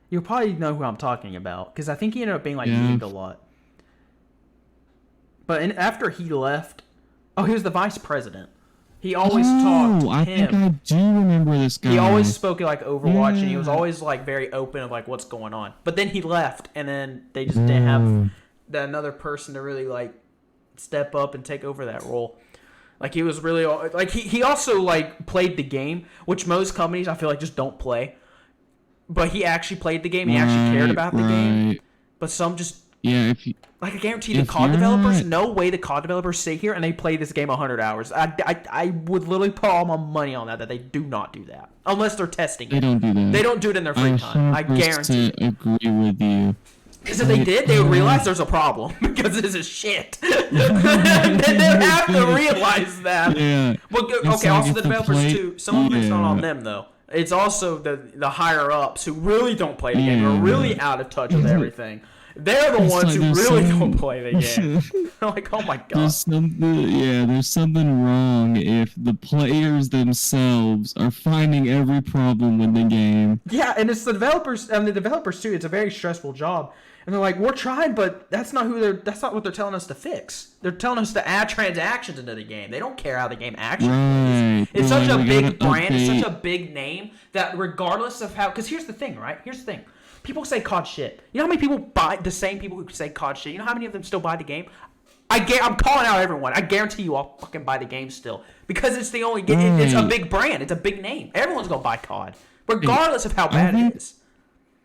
You'll probably know who I'm talking about because I think he ended up being like Yeah. memed a lot. But after he left, he was the vice president. He always talked. I think I do remember this guy. He always spoke like Overwatch, and he was Yeah. always like very open of like what's going on. But then he left, and then they just didn't have another person to really like step up and take over that role. Like he was really like he also like played the game, which most companies I feel like just don't play. But he actually played the game. He actually cared about the game. But some just if you, like I guarantee the if COD you're developers, not- no way the COD developers sit here and they play this game 100 hours. I would literally put all my money on that they do not do that unless they're testing they it. don't do that. They don't do it in their free time. I guarantee it. agree with you. Because if they did, they would realize there's a problem because this is shit. They'd have to realize that. Yeah. Well, It's okay. like Also, if the the developers play- too. Some of it's not on Yeah. them though. It's also the higher ups who really don't play the game. Who are really out of touch with everything. They're the It's ones like who there's really some- don't play the game. They're like, oh my god. There's something wrong if the players themselves are finding every problem with the game. Yeah, and it's the developers and the developers too. It's a very stressful job. And they're like, we're trying, but that's not what they're telling us to fix. They're telling us to add transactions into the game. They don't care how the game actually Right. plays. It's such a we big gotta brand, it's such update. a big name that regardless of how, because here's the thing, right? Here's the thing. People say COD shit. You know how many people buy the same people who say COD shit? You know how many of them still buy the game? I'm calling out everyone. I guarantee you, I'll fucking buy the game still because it's the only game. It's a big brand. It's a big name. Everyone's gonna buy COD, regardless of how bad it is.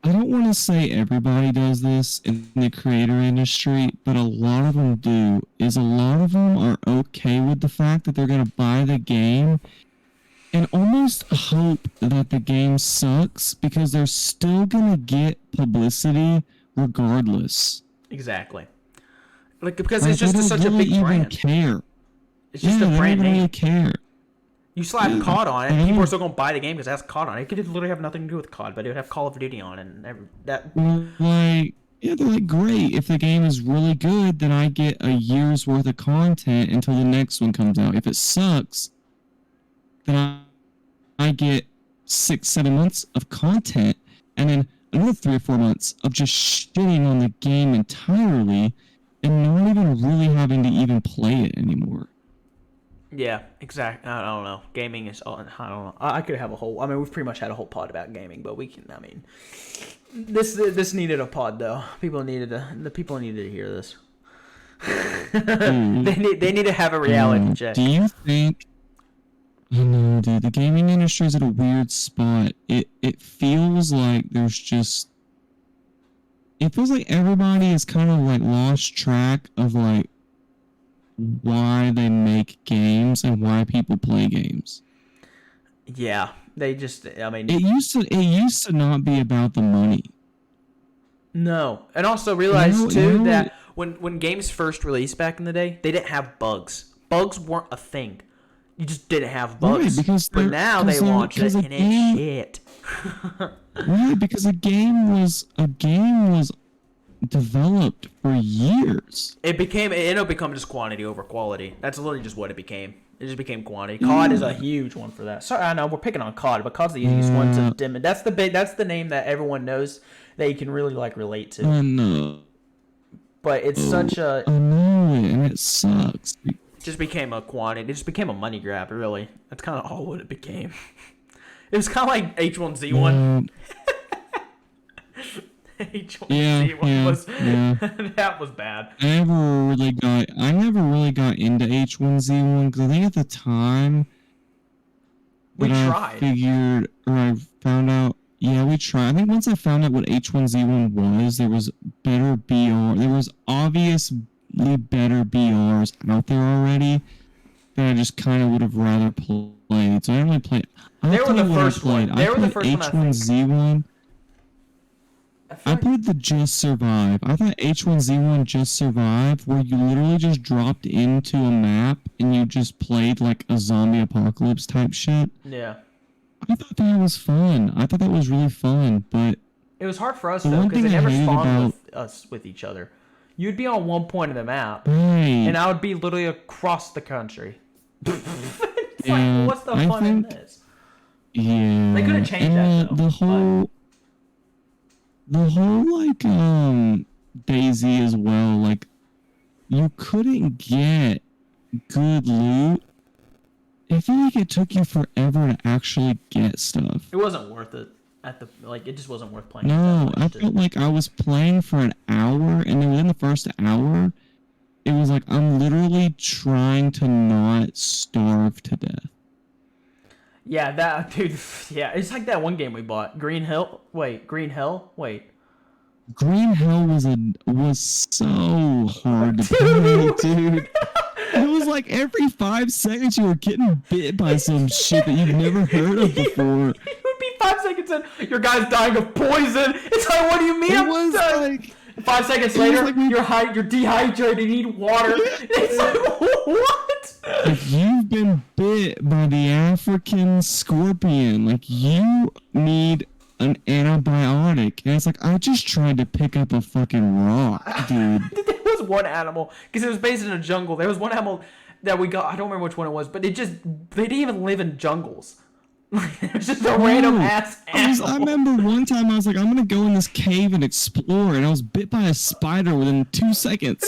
I don't want to say everybody does this in the creator industry, but a lot of them do. A lot of them are okay with the fact that they're going to buy the game and almost hope that the game sucks because they're still going to get publicity regardless. Exactly. Like because Like, it's just they don't such a really big even brand. care. It's just a they brand don't name. really care. You slap Yeah. COD on it, Mhm. people are still gonna buy the game because it has COD on it. It could literally have nothing to do with COD, but it would have Call of Duty on it, and that. Like, yeah, they're like, great. If the game is really good, then I get a year's worth of content until the next one comes out. If it sucks, then I get 6-7 months of content, and then another 3 or 4 months of just shitting on the game entirely, and not even really having to even play it anymore. Yeah, exactly. I don't know. Gaming is. I don't know. I could have a whole. I mean, we've pretty much had a whole pod about gaming, but we can. I mean, this needed a pod though. The people needed to hear this. They need to have a reality check. Do you think? I know, dude. The gaming industry is at a weird spot. It feels like there's just. It feels like everybody is kind of like lost track of like why they make games and why people play games. Yeah, they just. I mean, It used to not be about the money. no, and also realize too no. that when games first released back in the day, they didn't have bugs. Bugs weren't a thing. You just didn't have bugs. Right, because but now they launch it and it's shit. Right, because a game was developed for years. It ended up becoming just quantity over quality. That's literally just what it became. It just became quantity. COD is a huge one for that. Sorry, I know we're picking on COD, but COD's the easiest one to dim. That's the name that everyone knows that you can really like relate to. I know. But it's such a. I know it, and it sucks. It just became a quantity. It just became a money grab. Really, that's kind of all what it became. It was kind of like H1Z1. H1Z1 was that was bad. I never really got into H1Z1 because I think at the time We that tried. I figured, or I found out. Yeah, we tried. I think once I found out what H1Z1 was, there was better BR. There was obviously better BRs out there already that I just kind of would have rather played. So I didn't really play. They were the first one. They were the first one, I think. H1Z1. I like... played the Just Survive. I thought H1Z1 Just Survive, where you literally just dropped into a map and you just played like a zombie apocalypse type shit. Yeah. I thought that was fun. I thought that was really fun, but it was hard for us though because they never spawned with each other. You'd be on one point of the map, right, and I would be literally across the country. It's like, what's the fun in this? Yeah, they could have changed that though. The whole like Daisy as well. Like, you couldn't get good loot. I feel like it took you forever to actually get stuff. It wasn't worth it. It just wasn't worth playing. No, I felt like I was playing for an hour, and then within the first hour, it was like I'm literally trying to not starve to death. Yeah, that dude. Yeah, it's like that one game we bought, Green Hell. Green Hell was so hard to play, dude. It was like every 5 seconds you were getting bit by some shit that you've never heard of before. It would be 5 seconds in, your guy's dying of poison. It's like, what do you mean? It was like 5 seconds later, you're dehydrated, you need water. It's like, what? If you've been bit by the African scorpion, like, you need an antibiotic. And it's like, I just tried to pick up a fucking rock, dude. There was one animal, because it was based in a jungle. There was one animal that we got, I don't remember which one it was, but they didn't even live in jungles. It was just a random ass animal. I remember one time I was like, I'm gonna go in this cave and explore, and I was bit by a spider within 2 seconds.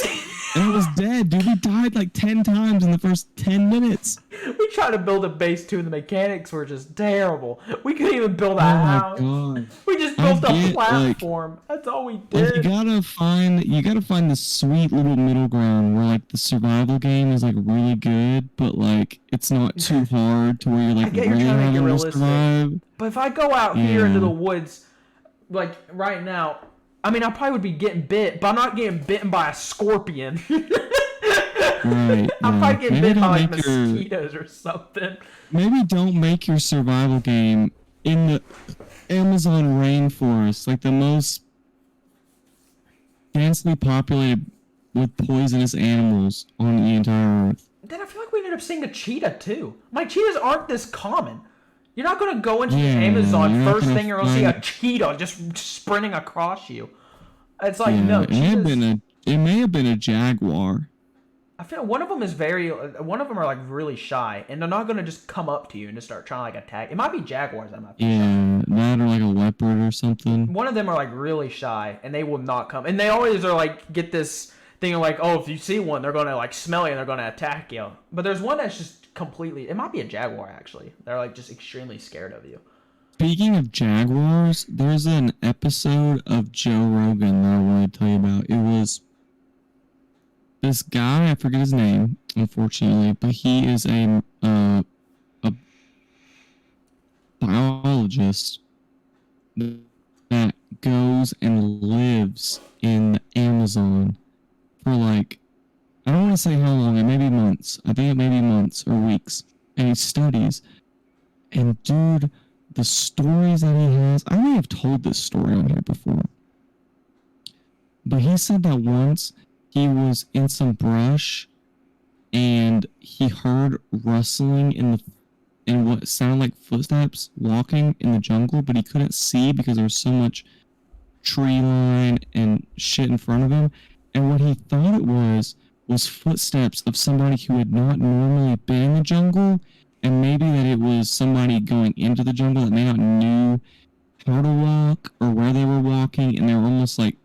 And I was dead, dude. We died like 10 times in the first 10 minutes. We tried to build a base too, and the mechanics were just terrible. We couldn't even build a house. God. We just built a platform. That's all we did. Like, you gotta find the sweet little middle ground where like the survival game is like really good, but like it's not too hard to where you're like really having to survive. But if I go out here into the woods, like right now, I mean, I probably would be getting bit, but I'm not getting bitten by a scorpion. Right. I'm probably getting bit by like mosquitoes or something. Maybe don't make your survival game in the Amazon rainforest, like the most densely populated with poisonous animals on the entire earth. Then I feel like we ended up seeing a cheetah too. My cheetahs aren't this common. You're not going to go into the Amazon first thing you're going to see a cheetah just sprinting across you. It's like, no, cheetahs... It may have been a jaguar. I feel one of them are like really shy, and they're not going to just come up to you and just start trying to like attack. It might be jaguars that might be shy. That or like a leopard or something. One of them are like really shy, and they will not come. And they always are like, get this thing of like, oh, if you see one, they're going to like smell you and they're going to attack you. But there's one that's just completely, it might be a jaguar actually. They're like just extremely scared of you. Speaking of jaguars, there's an episode of Joe Rogan that I want to tell you about. It was this guy, I forget his name, unfortunately, but he is a biologist that goes and lives in the Amazon for like, I don't want to say how long, it may be months. I think it may be months or weeks. And he studies. And dude, the stories that he has, I may have told this story on here before. But he said that once he was in some brush and he heard rustling in what sounded like footsteps walking in the jungle, but he couldn't see because there was so much tree line and shit in front of him. And what he thought it was footsteps of somebody who had not normally been in the jungle, and maybe that it was somebody going into the jungle that may not knew how to walk or where they were walking, and they were almost like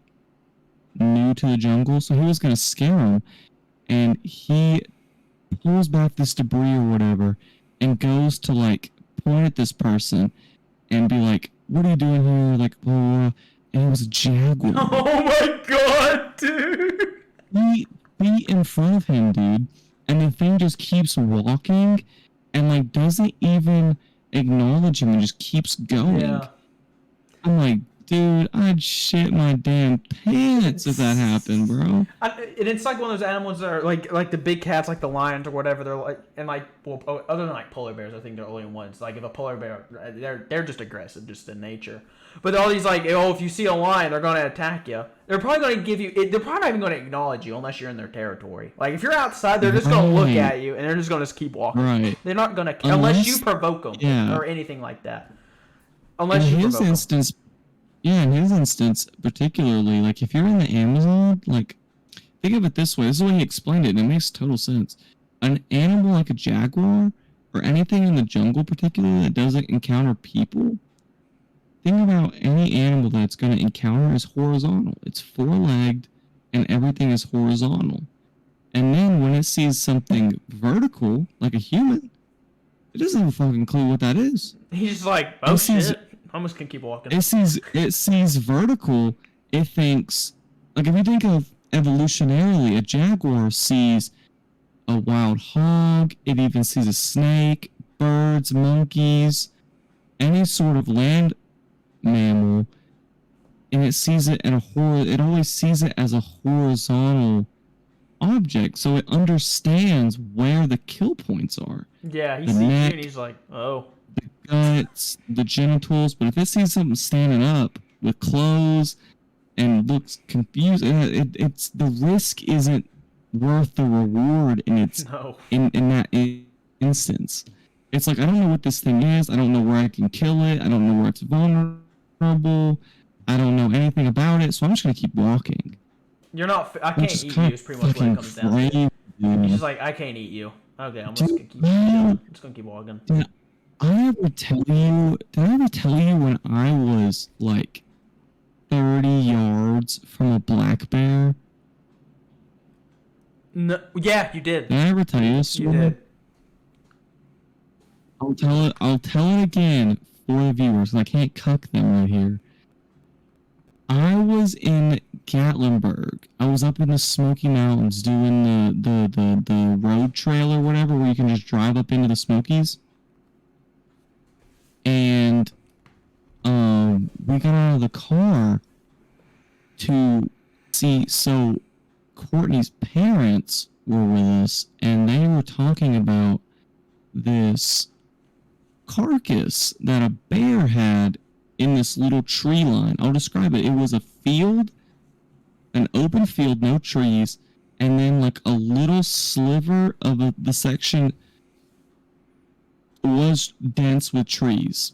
new to the jungle. So he was going to scare them, and he pulls back this debris or whatever and goes to like point at this person and be like, what are you doing here? Like, oh, and it was a jaguar. Oh my god, dude! Feet in front of him, dude, and the thing just keeps walking and like doesn't even acknowledge him and just keeps going. Yeah. I'm like, dude, I'd shit my damn pants if that happened, bro. And it's like one of those animals that are like the big cats, like the lions or whatever. They're like, and like, well, other than like polar bears, I think they're the only ones. Like if a polar bear, they're just aggressive, just in nature. But all these like, oh, if you see a lion, they're gonna attack you. They're probably gonna give you. They're probably not even gonna acknowledge you unless you're in their territory. Like if you're outside, they're just gonna look at you and they're just gonna keep walking. Right. They're not gonna unless you provoke them or anything like that. Unless you provoke them. Yeah, in his instance, particularly, like, if you're in the Amazon, like, think of it this way. This is the way he explained it, and it makes total sense. An animal like a jaguar, or anything in the jungle particularly that doesn't encounter people, think about any animal that it's going to encounter is horizontal. It's four-legged, and everything is horizontal. And then when it sees something vertical, like a human, it doesn't have a fucking clue what that is. He's just like, oh shit. I'm just gonna keep walking. It sees vertical. It thinks, like, if you think of evolutionarily, a jaguar sees a wild hog. It even sees a snake, birds, monkeys, any sort of land mammal, and it sees it it always sees it as a horizontal object, so it understands where the kill points are. Yeah, he sees you and he's like, oh. The guts, the genitals, but if it sees something standing up with clothes and looks confused, it's the risk isn't worth the reward in that instance. It's like, I don't know what this thing is. I don't know where I can kill it. I don't know where it's vulnerable. I don't know anything about it, so I'm just gonna keep walking. You're not. I can't eat you. Is pretty much what it comes down to. He's just like, I can't eat you. Okay, I'm just gonna keep walking. Did I ever tell you when I was like 30 yards from a black bear? No, yeah, you did. Did I ever tell you this story? You did. I'll tell it again for the viewers, and I can't cuck them right here. I was in Gatlinburg. I was up in the Smoky Mountains doing the road trail or whatever, where you can just drive up into the Smokies. And we got out of the car to see. So Courtney's parents were with us, and they were talking about this carcass that a bear had in this little tree line. I'll describe it. It was a field, an open field, no trees, and then like a little sliver of the section was dense with trees.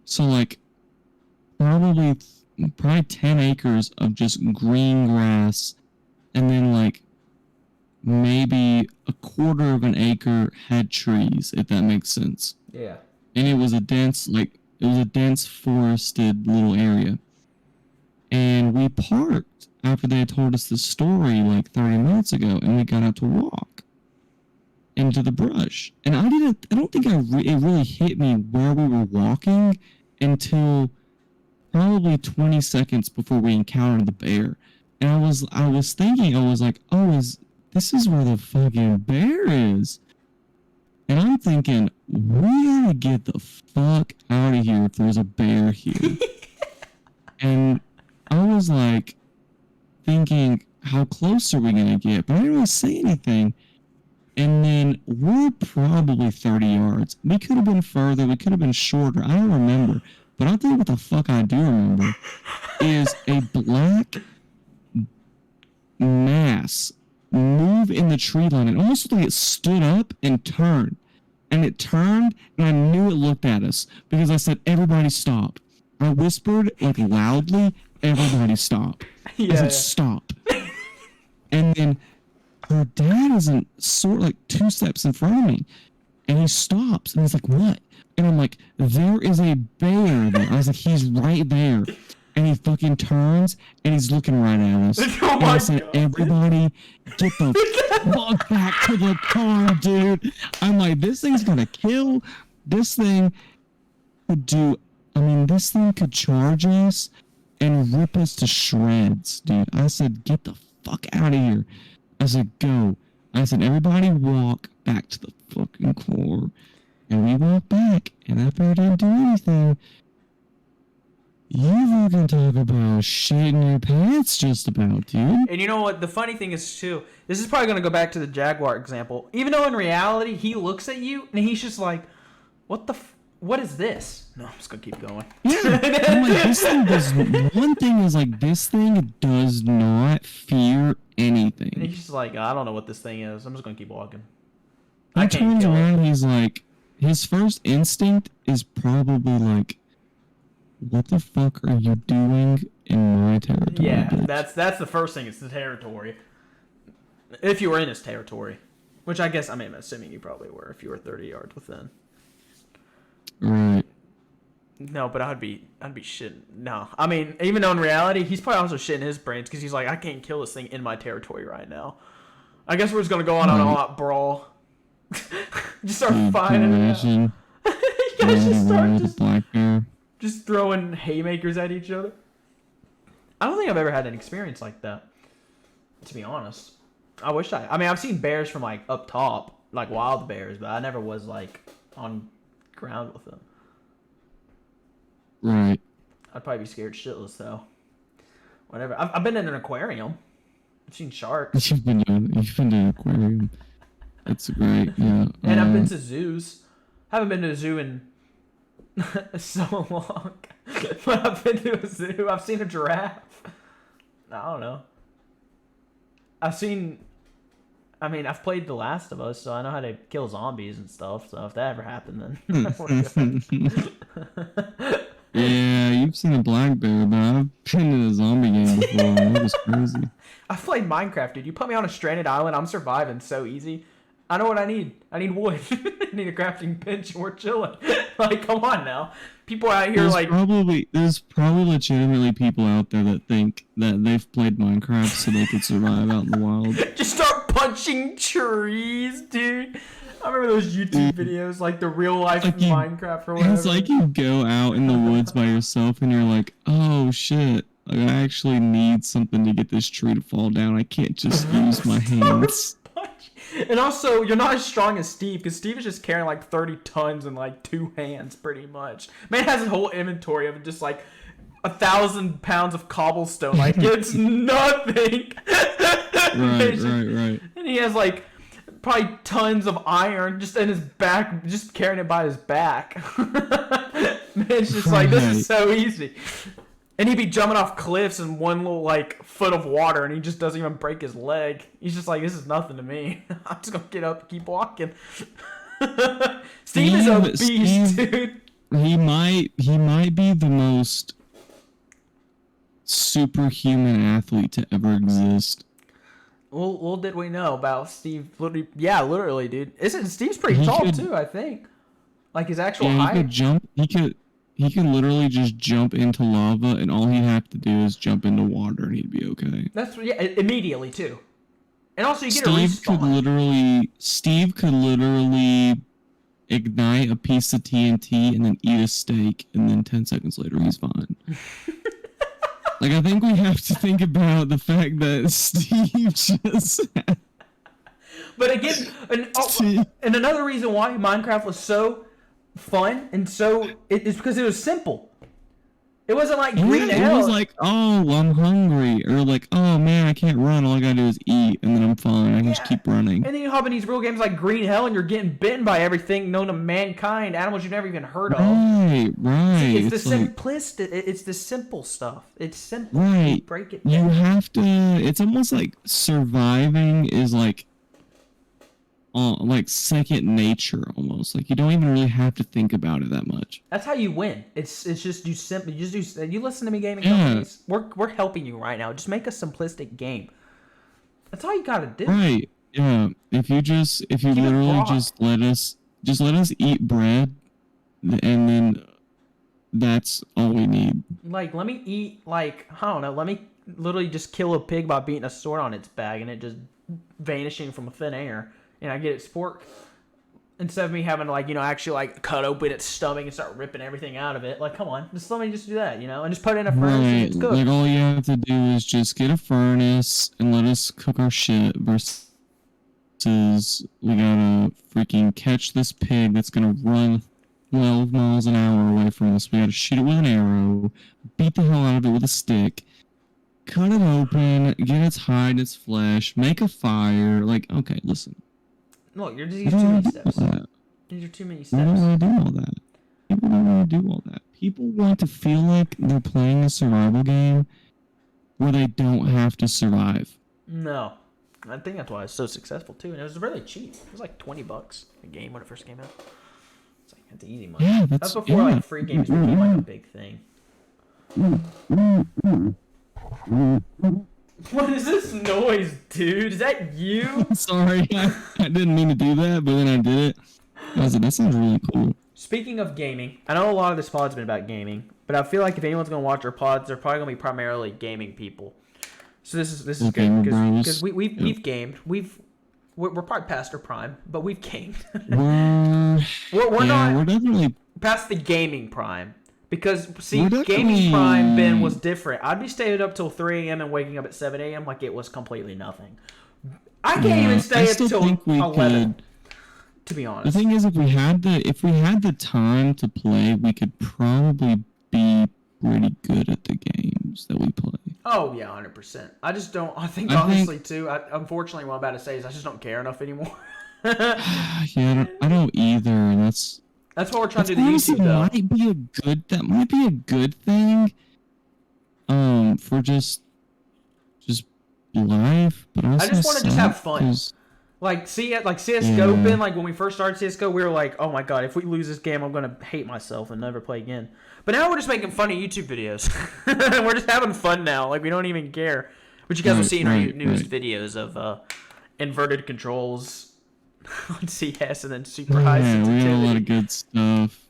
So like probably 10 acres of just green grass, and then like maybe a quarter of an acre had trees, if that makes sense. Yeah. And it was a dense forested little area. And we parked after they had told us the story like 30 minutes ago, and we got out to walk into the brush. And I don't think it really hit me where we were walking until probably 20 seconds before we encountered the bear. And I was thinking, I was like, oh, this is where the fucking bear is. And I'm thinking, we gotta get the fuck out of here if there's a bear here. And I was like, thinking, how close are we gonna get? But I didn't really say anything. And then we're probably 30 yards. We could have been further, we could have been shorter. I don't remember. But I'll tell you what the fuck I do remember is a black mass move in the tree line. It almost looked like it stood up and turned. And it turned, and I knew it looked at us because I said, everybody stop. I whispered, like, loudly, everybody stop. I said, stop. And then her dad isn't like 2 steps in front of me. And he stops, and he's like, what? And I'm like, there is a bear there. I was like, he's right there. And he fucking turns, and he's looking right at us. Oh and I said, everybody, get the fuck back to the car, dude. I'm like, this thing's gonna kill. This thing this thing could charge us and rip us to shreds, dude. I said, get the fuck out of here. I said, go. I said, everybody walk back to the fucking car. And we walked back, and that bear didn't do anything. You can talk about shit in your pants just about, dude. And you know what? The funny thing is, too, this is probably going to go back to the Jaguar example. Even though in reality, he looks at you and he's just like, what is this? No, I'm just going to keep going. Yeah. I'm like, this thing does, one thing is like, this thing does not fear anything. And he's just like, I don't know what this thing is. I'm just going to keep walking. He turns around, he's like, his first instinct is probably like, what the fuck are you doing in my territory? Yeah, bitch? that's the first thing. It's the territory. If you were in his territory, which I guess I'm assuming you probably were if you were 30 yards within. Right. No, but I'd be shitting. No, I mean, even though in reality he's probably also shitting his brains because he's like, I can't kill this thing in my territory right now. I guess we're just gonna go on an all-out brawl. Just start fighting. You guys just start just throwing haymakers at each other. I don't think I've ever had an experience like that, to be honest. I wish I mean, I've seen bears from like up top, like wild bears, but I never was like on ground with them. Right. I'd probably be scared shitless though. Whatever. I've been in an aquarium. I've seen sharks. You've been to an aquarium. That's great. Yeah. And I've been to zoos. Haven't been to a zoo in so long. But I've been to a zoo. I've seen a giraffe. I don't know. I've played The Last of Us, so I know how to kill zombies and stuff. So if that ever happened, then yeah, you've seen a black bear, but I've been in a zombie game before. That was crazy. I've played Minecraft, dude. You put me on a stranded island, I'm surviving so easy. I know what I need. I need wood. I need a crafting bench, and we're chilling. Like, come on now. People out here there's probably legitimately people out there that think that they've played Minecraft so they could survive out in the wild. Just start punching trees, dude. I remember those YouTube videos, like the real life Minecraft or whatever. It's like you go out in the woods by yourself and you're like, oh shit, like, I actually need something to get this tree to fall down. I can't just use my hands. And also, you're not as strong as Steve, because Steve is just carrying like 30 tons in like 2 hands, pretty much. Man has a whole inventory of just like 1,000 pounds of cobblestone. Like, it's nothing. Right. And he has like probably tons of iron just in his back, just carrying it by his back. Man, it's just like, this is so easy. And he'd be jumping off cliffs in one little, like, foot of water, and he just doesn't even break his leg. He's just like, this is nothing to me. I'm just gonna get up and keep walking. Steve is a beast, dude. He might be the most superhuman athlete to ever exist. Well, little did we know about Steve. Literally, dude. Steve's pretty tall, too, I think. Like, his actual height. He could jump. He could literally just jump into lava, and all he'd have to do is jump into water, and he'd be okay. Immediately too. And also, you get a respawn. Steve could literally ignite a piece of TNT and then eat a steak, and then 10 seconds later, he's fine. Like, I think we have to think about the fact that Steve just. But again, and another reason why Minecraft was so fun and so it's because it was simple. It wasn't like green hell. It was like, oh, I'm hungry, or like, oh man, I can't run. All I gotta do is eat, and then I'm fine. I can just keep running. And then you hop in these real games like Green Hell, and you're getting bitten by everything known to mankind, animals you've never even heard of. Right. See, it's the simplicity. It's the simple stuff. It's simple. Right. You break it down. You have to. It's almost like surviving is like second nature almost. Like, you don't even really have to think about it that much. That's how you win. It's just you listen to me, gaming companies. We're helping you right now. Just make a simplistic game. That's all you gotta do. Right. Yeah. If you literally just let us eat bread, and then that's all we need. Like, let me eat, like, I don't know, let me literally just kill a pig by beating a sword on its back and it just vanishing from thin air. And I get its fork instead of me having to, like, actually, like, cut open its stomach and start ripping everything out of it. Like, come on, just let me just do that, and just put it in a furnace and it's cooked. Like, all you have to do is just get a furnace and let us cook our shit versus we gotta freaking catch this pig that's gonna run 12 miles an hour away from us. We got to shoot it with an arrow, beat the hell out of it with a stick, cut it open, get its hide, its flesh, make a fire. Like, okay, listen. No, you're just We using don't too many want to do steps. all that. These are too many We steps. don't want to do all that. People don't want to do all that. People want to feel like they're playing a survival game where they don't have to survive. No. I think that's why it's so successful too. And it was really cheap. It was like $20 a game when it first came out. It's like that's easy money. Yeah, That's before like free games became like a big thing. What is this noise, dude? Is that you? Sorry, I didn't mean to do that, but then I did it. I was like, that sounds really cool. Speaking of gaming, I know a lot of this pod's been about gaming, but I feel like if anyone's gonna watch our pods, they're probably gonna be primarily gaming people. So this is good because we've gamed. We're probably past our prime, but we've gamed. we're definitely past the gaming prime. Because, see, We're definitely- gaming prime, Ben, was different. I'd be staying up till 3 a.m. and waking up at 7 a.m. like it was completely nothing. I can't even stay up till 11, to be The honest. thing is, if we had the time to play, we could probably be pretty good at the games that we play. Oh, yeah, 100%. I just don't, honestly, too, unfortunately, what I'm about to say is I just don't care enough anymore. Yeah, I don't either, and that's why we're trying to do the honestly YouTube, though. that might be a good thing. For just life, but also I just want to just have fun. 'cause- Like CS:GO, Yeah. Ben, like when we first started CS:GO, we were like, oh my god, if we lose this game, I'm going to hate myself and never play again. But now we're just making funny YouTube videos. We're just having fun now. Like, we don't even care. But you guys will see in our newest videos of inverted controls on CS and then super high Yeah, we got a lot sensitivity. of good stuff.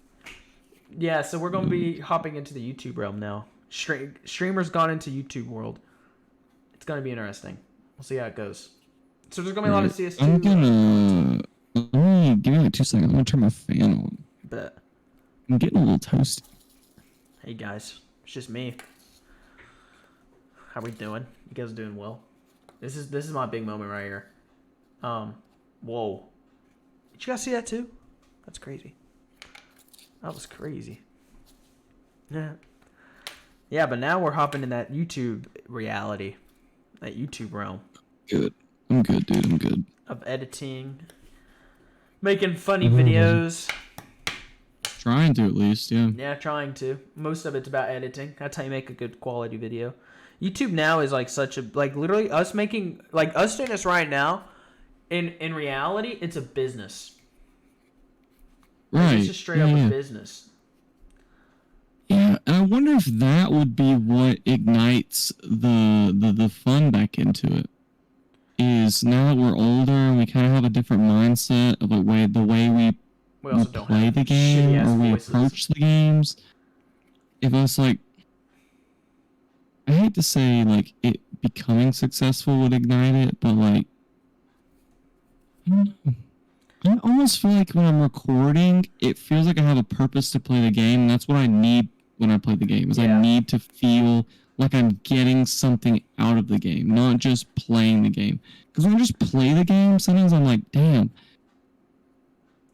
Yeah, so we're going to be hopping into the YouTube realm now. Streamers gone into YouTube world. It's going to be interesting. We'll see how it goes. So there's going to be a lot of CS2. I'm gonna give me like 2 seconds. I'm gonna turn my fan on. But I'm getting a little toasty. hey guys, it's just me. How we doing? You guys doing well? This is my big moment right here. Whoa. Did you guys see that too? That's crazy. That was crazy. Yeah. Yeah, but now we're hopping in that YouTube reality. That YouTube realm. Good. I'm good, dude. I'm good. Of editing. Making funny videos. Trying to, at least, yeah. Yeah, trying to. Most of it's about editing. That's how you make a good quality video. YouTube now is like such a, like, literally us making, like, us doing this right now, in reality, it's a business. Right. It's just straight up a business. Yeah, and I wonder if that would be what ignites the fun back into it. Is now that we're older and we kind of have a different mindset of the way we also don't play have the game shitty-ass or we voices. approach the games. If it's like, I hate to say like it becoming successful would ignite it, but like, I don't know. I almost feel like when I'm recording, it feels like I have a purpose to play the game. And that's what I need when I play the game. Is Yeah. I need to feel like I'm getting something out of the game, not just playing the game. Because when I just play the game, sometimes I'm like, damn,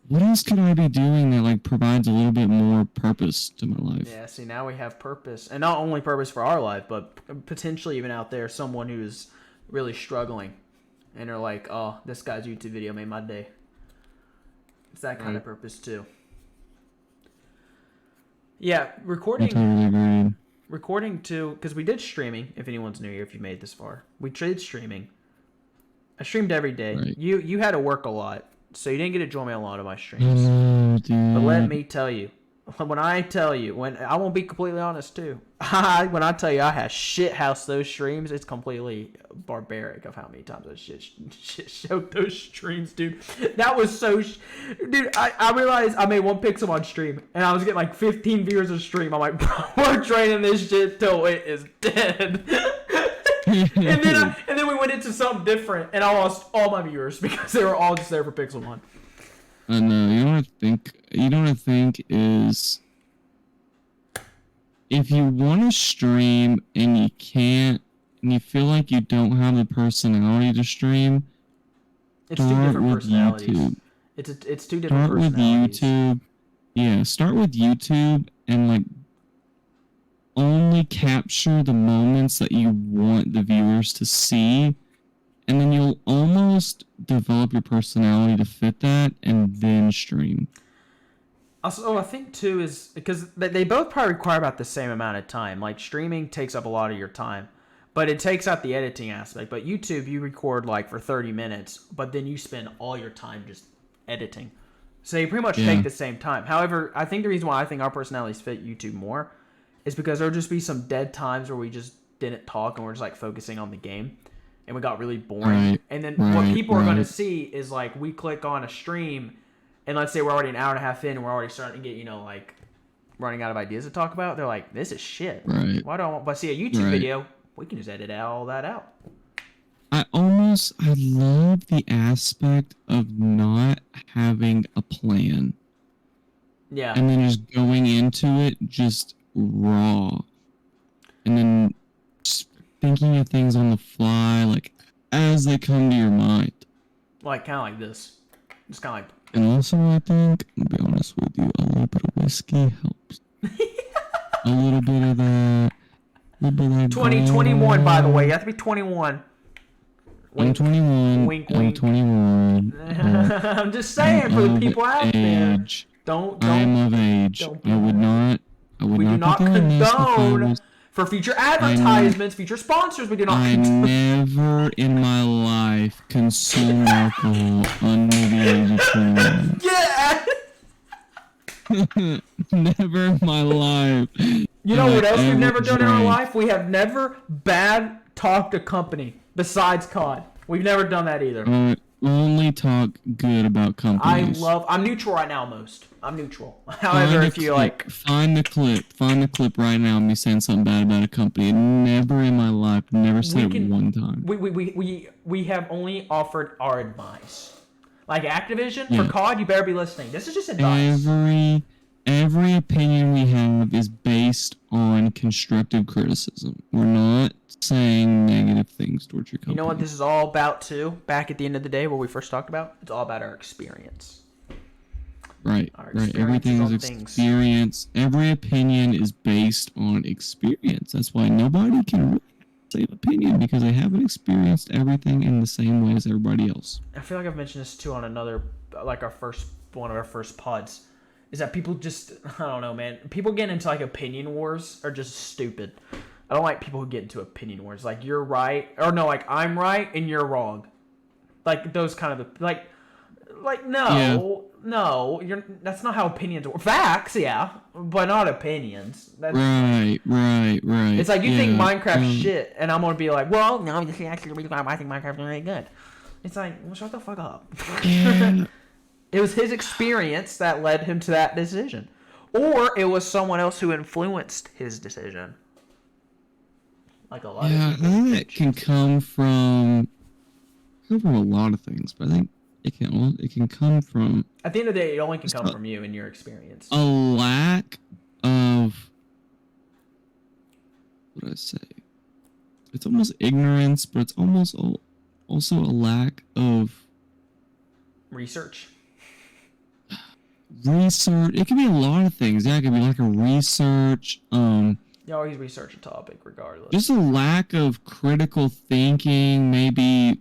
what else could I be doing that like provides a little bit more purpose to my life? Yeah, see, now we have purpose. And not only purpose for our life, but potentially even out there, someone who's really struggling. And they're like, oh, this guy's YouTube video made my day. It's that kind of purpose, too. Yeah, I recording, totally agree. too, because we did streaming, if anyone's new here, if you made it this far. We did streaming. I streamed every day. Right. You had to work a lot, so you didn't get to join me on a lot of my I streams. know, dude. But let me tell you, when I won't be completely honest too. When I tell you I have shit house those streams, it's completely barbaric of how many times I shit showed those streams, dude. That was so, dude. I realized I made one pixel on stream, and I was getting like 15 viewers a stream. I'm like, bro, we're training this shit till it is dead. and then we went into something different, and I lost all my viewers because they were all just there for Pixelmon. I know. You know what I think is, if you want to stream and you can't, and you feel like you don't have the personality to stream, It's two start different with personalities. YouTube. It's two different Start with personalities. YouTube. Yeah, start with YouTube and like only capture the moments that you want the viewers to see, and then you'll almost develop your personality to fit that and then stream. Also, I think too is because they both probably require about the same amount of time. Like streaming takes up a lot of your time, but it takes out the editing aspect. But YouTube, you record like for 30 minutes, but then you spend all your time just editing. So you pretty much take the same time. However, I think the reason why I think our personalities fit YouTube more is because there'll just be some dead times where we just didn't talk and we're just like focusing on the game and we got really boring. And then what people are going to see is like we click on a stream and let's say we're already an hour and a half in and we're already starting to get, like running out of ideas to talk about. They're like, this is shit. Right. Why do I want, but see a YouTube video, we can just edit all that out. I love the aspect of not having a plan. Yeah. And then just going into it just raw. And then just thinking of things on the fly, like as they come to your mind. Like kind of like this. It's kind of like. And also, I think, I'll be honest with you, a little bit of whiskey helps. A little bit of that. 2021, by the way. You have to be 21. I'm 21. Wink, I'm wink. 21. I'm just saying for the people out there. Don't. I'm of age. I would not. We do not condone for future advertisements, future sponsors. We do not. I never in my life consumed alcohol under the age of 21. Yeah. Never in my life. You know what else we've never done in our life? We have never bad talked a company besides COD. We've never done that either. Only talk good about companies. I'm neutral right now, most. I'm neutral. However, if you like... Find the clip right now of me saying something bad about a company. Never in my life, never said it one time. We have only offered our advice. Like Activision, for COD, you better be listening. This is just advice. Every opinion we have is based on constructive criticism. We're not saying negative things towards your company. You know what this is all about, too? Back at the end of the day, what we first talked about? It's all about our experience. Right. Everything is experience. Every opinion is based on experience. That's why nobody can really say an opinion because they haven't experienced everything in the same way as everybody else. I feel like I've mentioned this, too, on another, like one of our first pods. Is that people just, I don't know, man. People getting into, like, opinion wars are just stupid. I don't like people who get into opinion wars. Like, you're right. Or, no, like, I'm right and you're wrong. Like, those kind of, like no. That's not how opinions work. Facts, yeah. But not opinions. Right. It's like, you think Minecraft's shit, and I'm going to be like, well, no, this is actually the reason why I think Minecraft's really good. It's like, well, shut the fuck up. Yeah. It was his experience that led him to that decision. Or it was someone else who influenced his decision. Like a lot of I think that can come from a lot of things, but I think it can come from... At the end of the day, it only can come from you and your experience. A lack of... What would I say? It's almost ignorance, but it's almost also a lack of... Research. It can be a lot of things. Yeah, it can be like a research. You always research a topic, regardless. Just a lack of critical thinking. Maybe.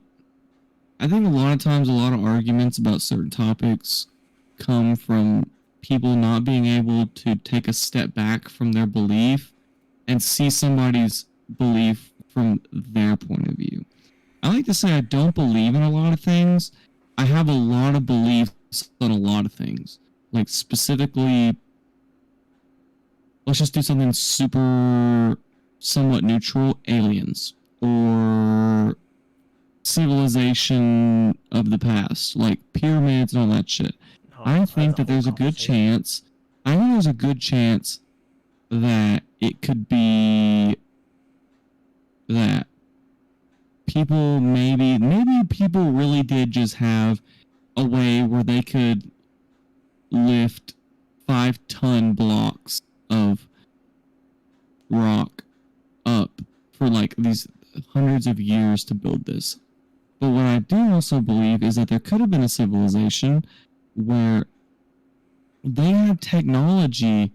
I think a lot of times, a lot of arguments about certain topics come from people not being able to take a step back from their belief and see somebody's belief from their point of view. I like to say I don't believe in a lot of things. I have a lot of beliefs on a lot of things. Like specifically, let's just do something somewhat neutral, aliens, or civilization of the past, like pyramids and all that shit. I think that there's a good chance, that it could be that maybe people really did just have a way where they could lift 5-ton blocks of rock up for like these hundreds of years to build this. But what I do also believe is that there could have been a civilization where they have technology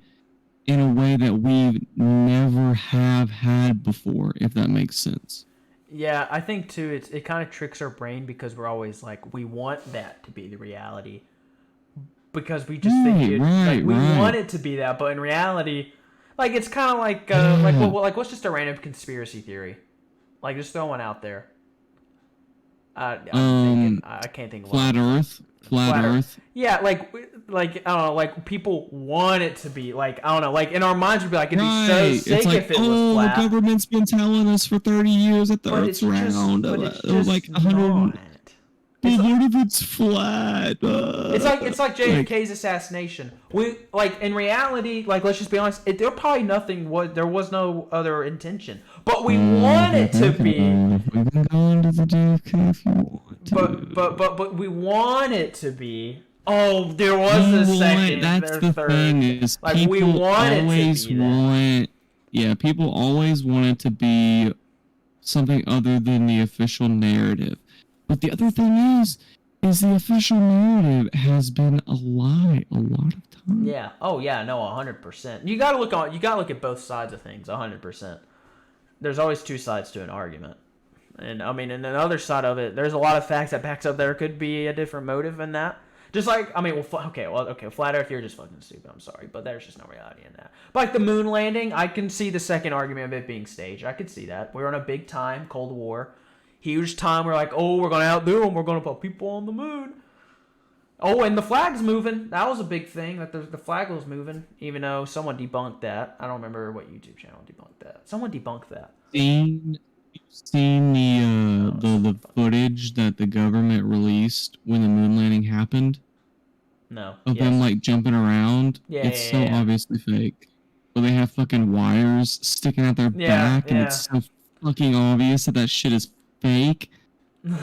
in a way that we never have had before, if that makes sense. Yeah, I think too. It kind of tricks our brain because we're always like we want that to be the reality because we just think Right, it right, like we want right. it to be that, but in reality, like it's kind of like Yeah. like what's just a random conspiracy theory? Like just throw one out there. I'm thinking. Um, I can't think of one flat right now. Earth, flat Flat Earth. Earth. Yeah, like I don't know, like people want it to be like I don't know, like in our minds would be like it'd be so Right. It's sick like, if it was oh, the flat, government's been telling us for 30 years that the but Earth's round. it's It was like just 100. not. It's But what if it's flat? it's like Like, JFK's assassination. We like in reality, like let's just be honest, there probably nothing was there was no other intention, but we want it to be. we can go into the JFK if you want to. But we want it to be. Oh, there was a You want, second, that's their the thing third. is Like we people want it to always be that. want, yeah, people always want it to be something other than the official narrative. But the other thing is the official narrative has been a lie a lot of times. Yeah. Oh yeah. No. 100%. You gotta look on. You gotta look at both sides of things. 100%. There's always two sides to an argument. And I mean, and the other side of it, there's a lot of facts that backs up there could be a different motive in that. Just like, I mean, okay, flat Earth, you're just fucking stupid. I'm sorry, but there's just no reality in that. But like the moon landing, I can see the second argument of it being staged. I could see that. We're in a big time, Cold War, huge time. We're like, oh, we're gonna outdo them. We're gonna put people on the moon. Oh, and the flag's moving. That was a big thing that the flag was moving, even though someone debunked that. I don't remember what YouTube channel debunked that. Someone debunked that. Seen seen No, the footage that the government released when the moon landing happened no. of them Yes. like jumping around? Yeah, It's yeah, so yeah, obviously fake. But they have fucking wires sticking out their yeah. back, and Yeah, it's so fucking obvious that that shit is fake. yeah.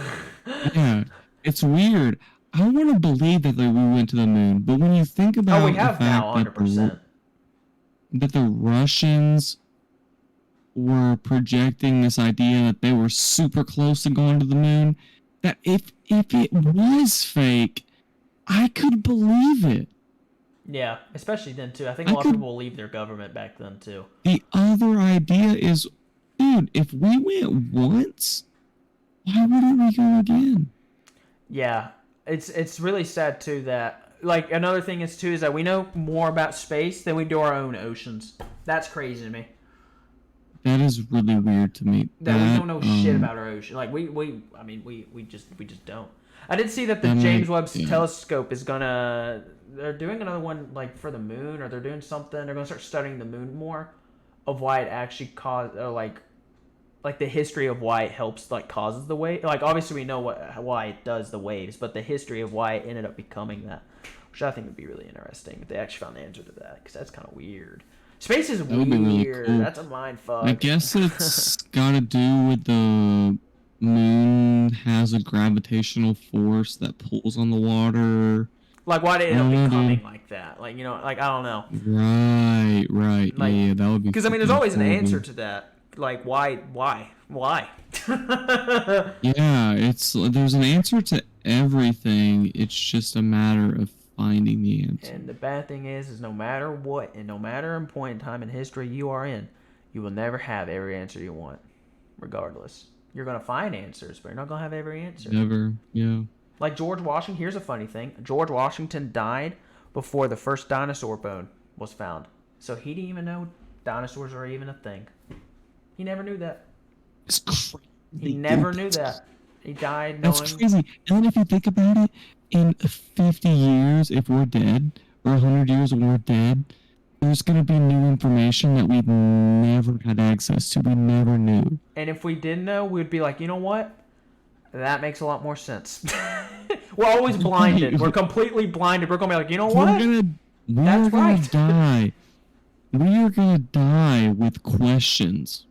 Yeah, it's weird. I want to believe that like, we went to the moon, but when you think Oh, we about the have now, fact that 100%. the Russians were projecting this idea that they were super close to going to the moon, that if it was fake, I could believe it. Yeah, especially then too. I think a I lot of could. people will leave their government back then too. The other idea is, dude, if we went once, why wouldn't we go again? Yeah, it's really sad too that like another thing is too is that we know more about space than we do our own oceans. That's crazy to me. That is really weird to me. That we don't know shit about our ocean. Like I mean we just don't. I did see that the That James might, Webb yeah. Telescope is gonna they're doing another one like for the moon or they're doing something. They're gonna start studying the moon more of why it actually caused like the history of why it helps like causes the wave. Like obviously we know why it does the waves, but the history of why it ended up becoming that, which I think would be really interesting if they actually found the answer to that because that's kind of weird. Space is That would be really weird. cool. That's a mind fuck. I guess it's got to do with the moon has a gravitational force that pulls on the water. Like why did it I end up don't know, becoming dude. like that? Like you know, like I don't know. Right, right. Yeah, Like yeah, that would be because I mean, there's fucking always an answer horrible. to that. Like why? Yeah, it's there's an answer to everything. It's just a matter of finding the answer. And the bad thing is no matter what, and no matter a point in time in history you are in, you will never have every answer you want, regardless. You're gonna find answers, but you're not gonna have every answer. Never, yeah. Like George Washington. Here's a funny thing: George Washington died before the first dinosaur bone was found, so he didn't even know dinosaurs are even a thing. He never knew that. It's crazy. He never Dude, knew that. He died that's knowing. crazy. And then if you think about it, in 50 years, if we're dead, or 100 years when we're dead, there's going to be new information that we've never had access to. We never knew. And if we didn't know, we'd be like, you know what? That makes a lot more sense. We're always blinded. We're completely blinded. We're gonna be like, you know what? We're That's gonna right. die. We are gonna die with questions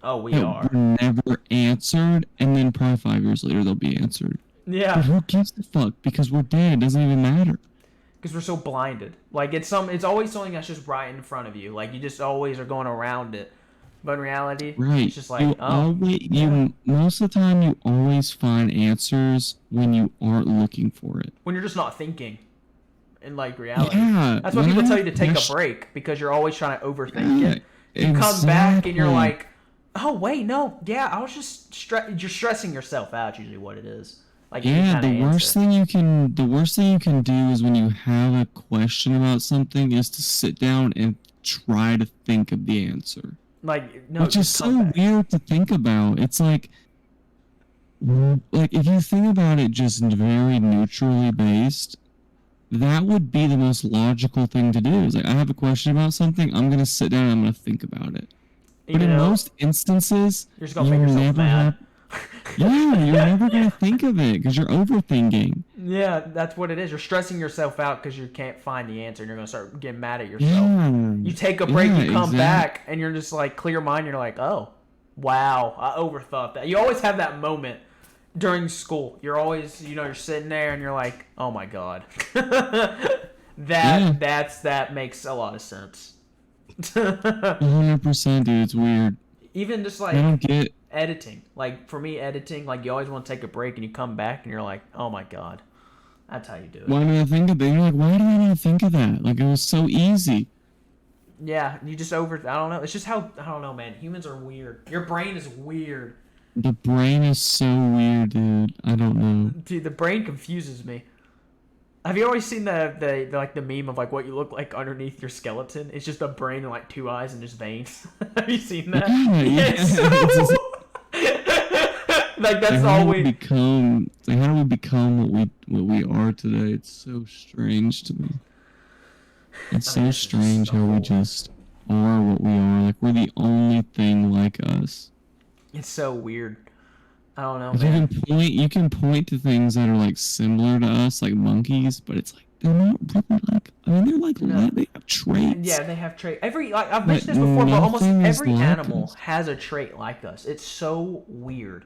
Oh, we that are. were never answered, and then probably 5 years later they'll be answered. But Yeah, who gives a fuck? Because we're dead. It doesn't even matter. because we're so blinded. Like it's always something that's just right in front of you. Like you just always are going around it. But in reality, Right. it's just like, oh, Most of the time you always find answers when you aren't looking for it. when you're just not thinking. in like reality. Yeah, That's why when people I tell you to take watched- a break because you're always trying to overthink Yeah, it. You come back and you're exactly. like, oh wait, no, yeah, I was just you're stressing yourself out. Usually, what it is. Like any Yeah, kind of answer. the worst thing you can do is when you have a question about something is to sit down and try to think of the answer. Like no, Which is just come so back. weird to think about. It's like if you think about it just very neutrally based, that would be the most logical thing to do. Is like I have a question about something, I'm gonna sit down and I'm gonna think about it. But Even in though most instances, you're just gonna you make yourself never mad. have. Yeah, you're never gonna think of it because you're overthinking. Yeah, that's what it is. You're stressing yourself out because you can't find the answer, and you're gonna start getting mad at yourself. Yeah. You take a break, Yeah, you come exact- back, and you're just like clear mind. You're like, oh, wow, I overthought that. You always have that moment during school. You're always, you're sitting there and you're like, oh my god, that makes a lot of sense. 100%, dude. It's weird. Even just I don't like get. editing, like for me, editing, like you always want to take a break and you come back and you're like, oh my god, that's how you do it. Why did I think of that? You're like, why did I not think of that? Like it was so easy. Yeah, you just I don't know. It's just how, I don't know, man. Humans are weird. Your brain is weird. The brain is so weird, dude. I don't know. Dude, the brain confuses me. Have you always seen the like the meme of like what you look like underneath your skeleton? It's just a brain and like two eyes and just veins. Have you seen that? Yeah. It's so... like that's Like, all we become. Like, how do we become what we are today? It's so strange to me. It's so it's just strange how we just are what we are. Like we're the only thing like us. It's so weird. I don't know, Like, man. you can point to things that are like similar to us, like monkeys, but it's like they're not really like. I mean, they're like No. they have traits. Yeah, they have trait. I've mentioned this before, but almost nothing is every like animal us. has a trait like us. It's so weird.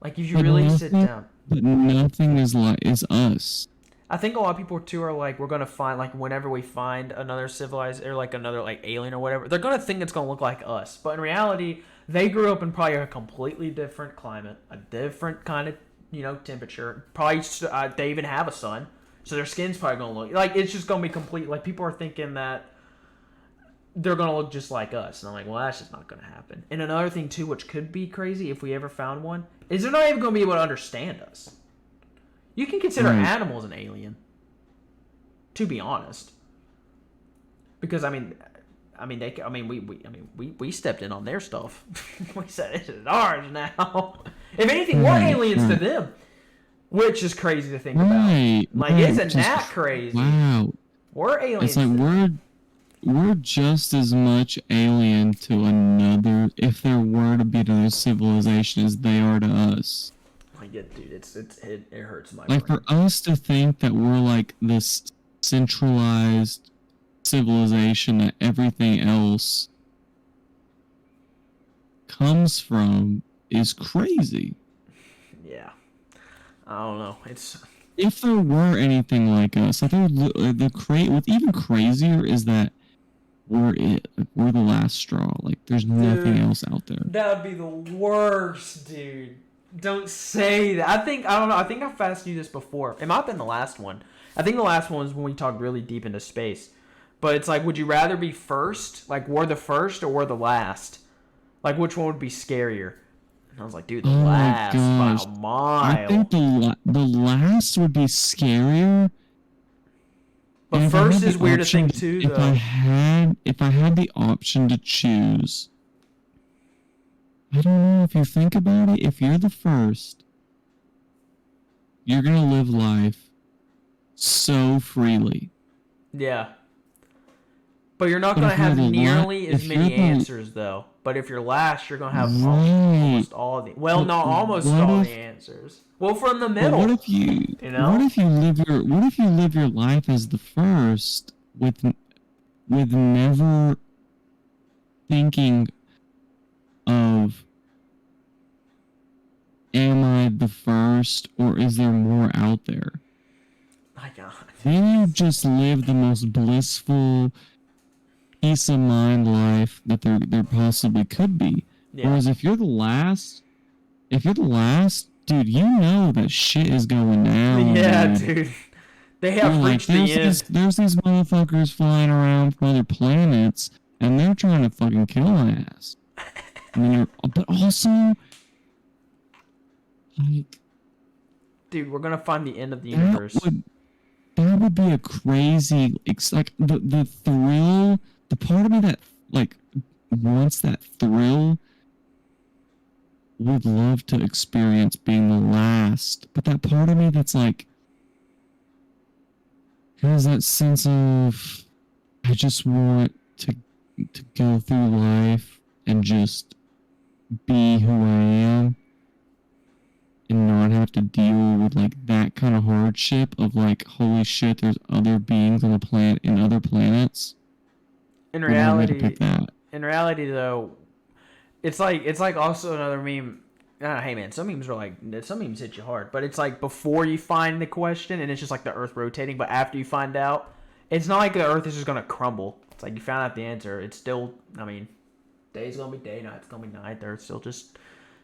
Like if you But really sit nothing- down. But nothing is us. I think a lot of people too are like, we're gonna find like whenever we find another civilized or like another like alien or whatever, they're gonna think it's gonna look like us. But in reality, they grew up in probably a completely different climate, a different kind of temperature. Probably they even have a sun, so their skin's probably gonna look like it's just gonna be complete. Like people are thinking that they're gonna look just like us, and I'm like, well, that's just not gonna happen. And another thing too, which could be crazy if we ever found one, is they're not even gonna be able to understand us. You can consider Right. animals an alien, to be honest, because we stepped in on their stuff. We said this is ours now. If anything, we're Right, aliens to right. them, which is crazy to think Right. about. Like, right, isn't just- that crazy? Wow. We're aliens. It's like to them. we're just as much alien to another, if there were to be another civilization, as they are to us. Like, yeah, dude, it hurts my Like brain. for us to think that we're like this centralized civilization that everything else comes from is crazy. Yeah, I don't know. It's If there were anything like us, I think what's even crazier is that we're it. Like, we're the last straw. Like there's nothing Dude. else out there. That would be the worst, dude. Don't say that. I don't know. I think I've asked you this before. It might have been the last one. I think the last one was when we talked really deep into space. But it's like, would you rather be first? Like, we're the first or we're the last? Like, which one would be scarier? And I was like, dude, the Oh my last gosh. by a mile. I think the last would be scarier. But And if I first had is the weird to option think too, if though. if I had the option to choose, I don't know, if you think about it, if you're the first, you're gonna live life so freely. Yeah. But you're not But going to if you're have the nearly as if many you're the- answers, though. But if you're last, you're going to have Right. almost all the... Well, But not almost what all if- the answers. Well, from the But middle. what if you, You know? what if you live your life as the first with never thinking of, am I the first or is there more out there? My God. Then you just live the most blissful, peace of mind life that there possibly could be. Yeah. Whereas if you're the last, dude, you know that shit is going down. Yeah, dude. dude. They You're have like, reached the end. there's these motherfuckers flying around from other planets, and they're trying to fucking kill my ass. And then but also, like, Dude, we're gonna find the end of the that universe. would be a crazy, like the thrill, the part of me that like wants that thrill would love to experience being the last, but that part of me that's like has that sense of I just want to go through life and just be who I am and not have to deal with like that kind of hardship of like holy shit there's other beings on the planet in other planets. In Would want me to reality, pick that. though, it's like also another meme. Hey man, some memes hit you hard, but it's like before you find the question and it's just like the Earth rotating, but after you find out, it's not like the Earth is just gonna crumble. It's like you found out the answer. It's still, I mean, day's gonna be day, night's gonna be night. They're still just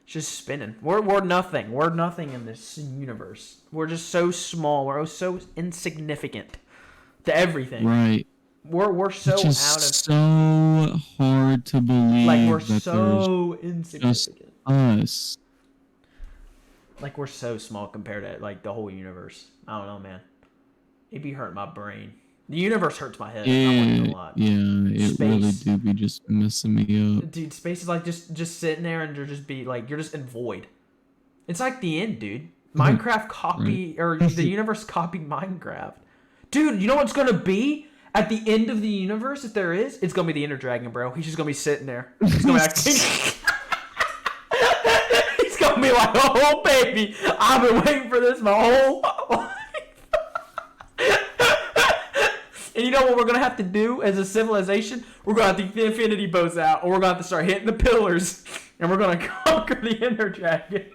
spinning. We're nothing. We're nothing in this universe. We're just so small. We're so insignificant to everything. Right. We're so Which out is of so hard to believe like we're that so there's just insignificant. us. Like we're so small compared to like the whole universe. I don't know, man. It'd be hurting my brain. The universe hurts my head. I'm not gonna lie. Yeah, it really Space, do be just messing me up. dude. Space is like just sitting there and you're just in void. It's like the end, dude. Minecraft copy or the universe copied Minecraft. Dude, you know what's gonna be at the end of the universe if there is? It's gonna be the Ender Dragon, bro. He's just gonna be sitting there. He's gonna be like, he's gonna be like, oh baby, I've been waiting for this my whole life. And you know what we're gonna have to do as a civilization? We're gonna have to get the infinity bows out, or we're gonna have to start hitting the pillars, and we're gonna conquer the Ender Dragon.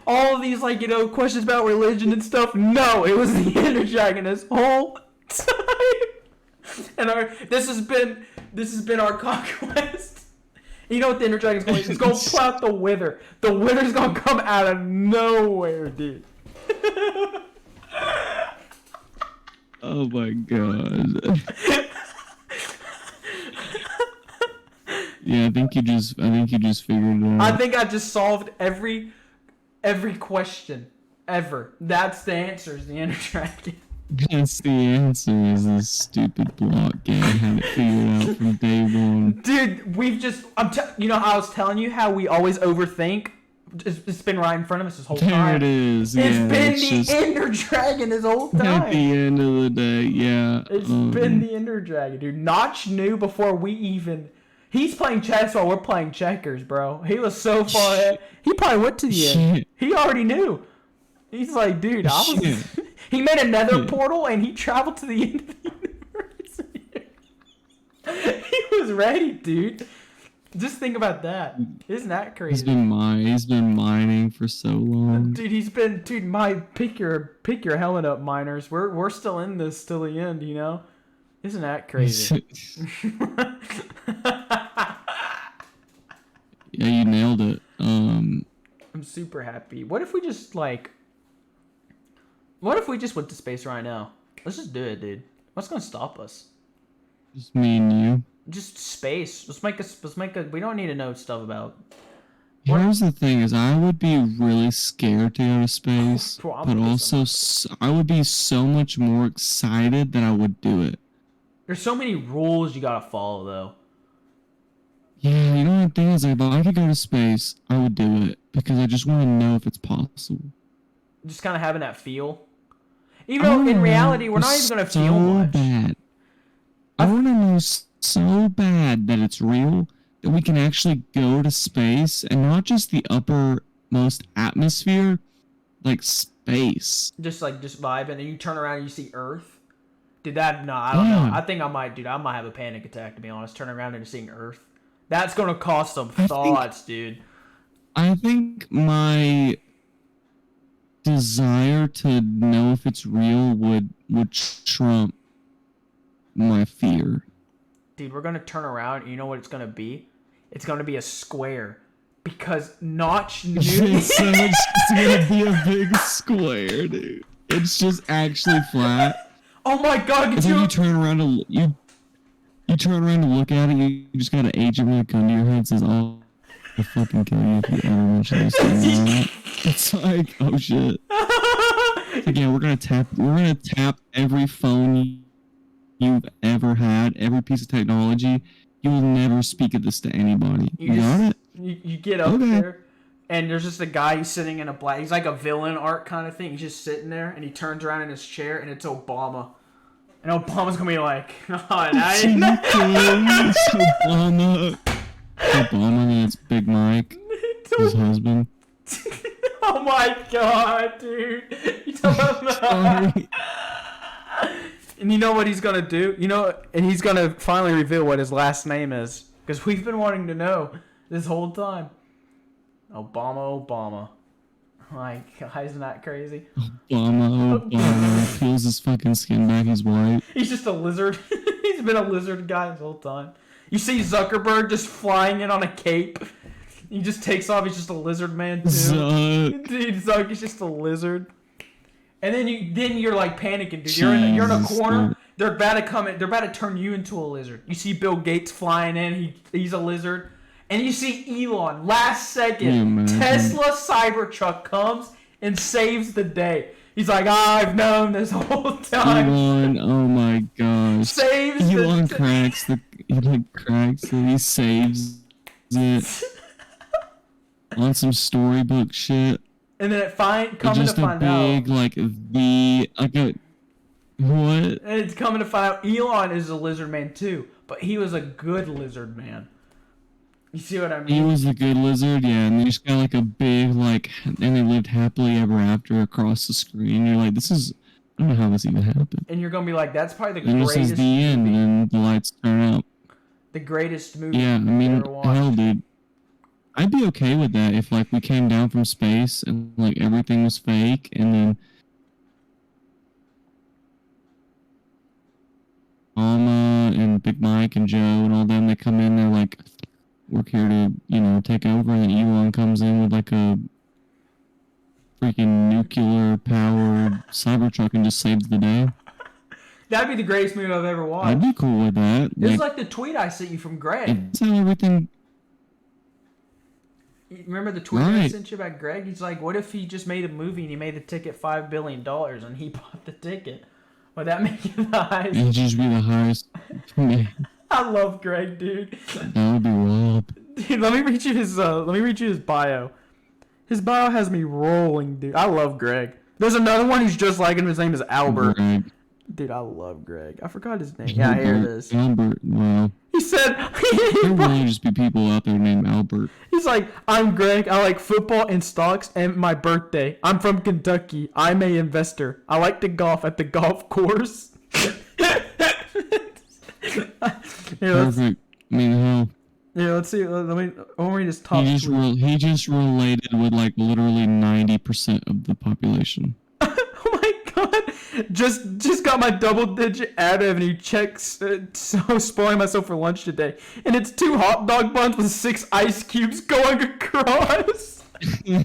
all of these, like, you know, questions about religion and stuff. No, it was the Ender Dragon this whole time. And this has been our conquest. You know what the Ender Dragon's going to do? It's going to plot the Wither. The Wither's going to come out of nowhere, dude. Oh my god. Yeah, I think you just figured it out. I think I just solved every question ever. That's the answer, is the Ender Dragon. That's the answer, is this stupid block game. I had it figured out from day one. Dude, we've just you know how I was telling you how we always overthink? It's been right in front of us this whole time. There it is. It's yeah, been it's the Ender Dragon this whole time. At the end of the day, yeah. It's been the Ender Dragon, dude. Notch knew before we even... He's playing chess while we're playing checkers, bro. He was so far ahead. He probably went to the end. He already knew. He's like, dude, I was... He made a nether portal and he traveled to the end of the universe. He was ready, dude. Just think about that. Isn't that crazy? He's been mining for so long. Dude, pick your Helen up, miners. We're still in this till the end, you know? Isn't that crazy? Yeah, you nailed it. I'm super happy. What if we just went to space right now? Let's just do it, dude. What's gonna stop us? Just me and you. Just space. Let's make a. We don't need to know stuff about. Here's the thing: is I would be really scared to go to space, but also I would be so much more excited that I would do it. There's so many rules you gotta follow, though. Yeah, you know the thing is, if I could go to space, I would do it because I just want to know if it's possible. Just kind of having that feel. Even though in reality, we're not even gonna feel much. Bad. I want to know so bad that it's real, that we can actually go to space and not just the uppermost atmosphere, like space. Just vibing, and you turn around and you see Earth. Dude, I don't know. I think I might have a panic attack, to be honest, turning around and seeing Earth. That's gonna cost some thoughts, dude. I think my desire to know if it's real would trump my fear. Dude, we're gonna turn around and you know what it's gonna be? It's gonna be a square. Because Notch knew. It's just gonna be a big square, dude. It's just actually flat. Oh my god! It's like you turn around to you turn around to look at it. You just got an agent with a gun to your head and says, "I'll fucking kill you if you ever mention this thing." It's like, oh shit. It's like, yeah, we're gonna tap every phone you've ever had, every piece of technology. You will never speak of this to anybody. You got it? You get up there, and there's just a guy who's sitting in a black. He's like a villain art kind of thing. He's just sitting there, and he turns around in his chair, and it's Obama. And Obama's gonna be like, "Oh, it's Obama. Obama, and it's Big Mike, his husband." Oh my god, dude! You don't know. And you know what he's gonna do? And he's gonna finally reveal what his last name is, because we've been wanting to know this whole time. Obama. Like, isn't that crazy? Obama peels his fucking skin back. He's white. He's just a lizard. He's been a lizard guy this whole time. You see Zuckerberg just flying in on a cape. He just takes off. He's just a lizard man too. Zuck. Dude, Zuck is just a lizard. And then you're like panicking, dude. You're in a corner. Dude. They're about to come in. They're about to turn you into a lizard. You see Bill Gates flying in. He's a lizard. And you see Elon, last second, Tesla Cybertruck comes and saves the day. He's like, I've known this whole time. Elon, oh my gosh. Elon cracks it. He saves it on some storybook shit. And then coming to just find a big, out. What? And it's coming to find out Elon is a lizard man too, but he was a good lizard man. You see what I mean? He was a good lizard, yeah, and they just got like a big, and they lived happily ever after across the screen. You're like, I don't know how this even happened. And you're gonna be like, that's probably the and greatest this is the end, movie. And the lights turn out. The greatest movie yeah, I mean, ever watched. hell, dude. I'd be okay with that if, we came down from space and, everything was fake, and then Alma and Big Mike and Joe and all them, they come in, they're like, we're here to, take over, and then Elon comes in with, a freaking nuclear-powered Cybertruck and just saves the day. That'd be the greatest movie I've ever watched. I'd be cool with that. It's like the tweet I sent you from Greg. That's how everything... Remember the tweet I sent you about Greg? He's like, what if he just made a movie and he made the ticket $5 billion and he bought the ticket? Would that make it the highest? It'd just be the highest. I love Greg, dude. That would be wild. Dude, let me read you his bio. His bio has me rolling, dude. I love Greg. There's another one who's just like him. His name is Albert. Greg. Dude, I love Greg. I forgot his name. Yeah, here it is. Albert, wow. He said... There will just be people out there named Albert. He's like, I'm Greg. I like football and stocks and my birthday. I'm from Kentucky. I'm a investor. I like to golf at the golf course. Perfect. I mean, hell. Yeah, let's see. Let me read his top He just related with, literally 90% of the population. Oh my god. Just got my double-digit ad revenue checks, so spoiling myself for lunch today. And it's 2 hot dog buns with 6 ice cubes going across. He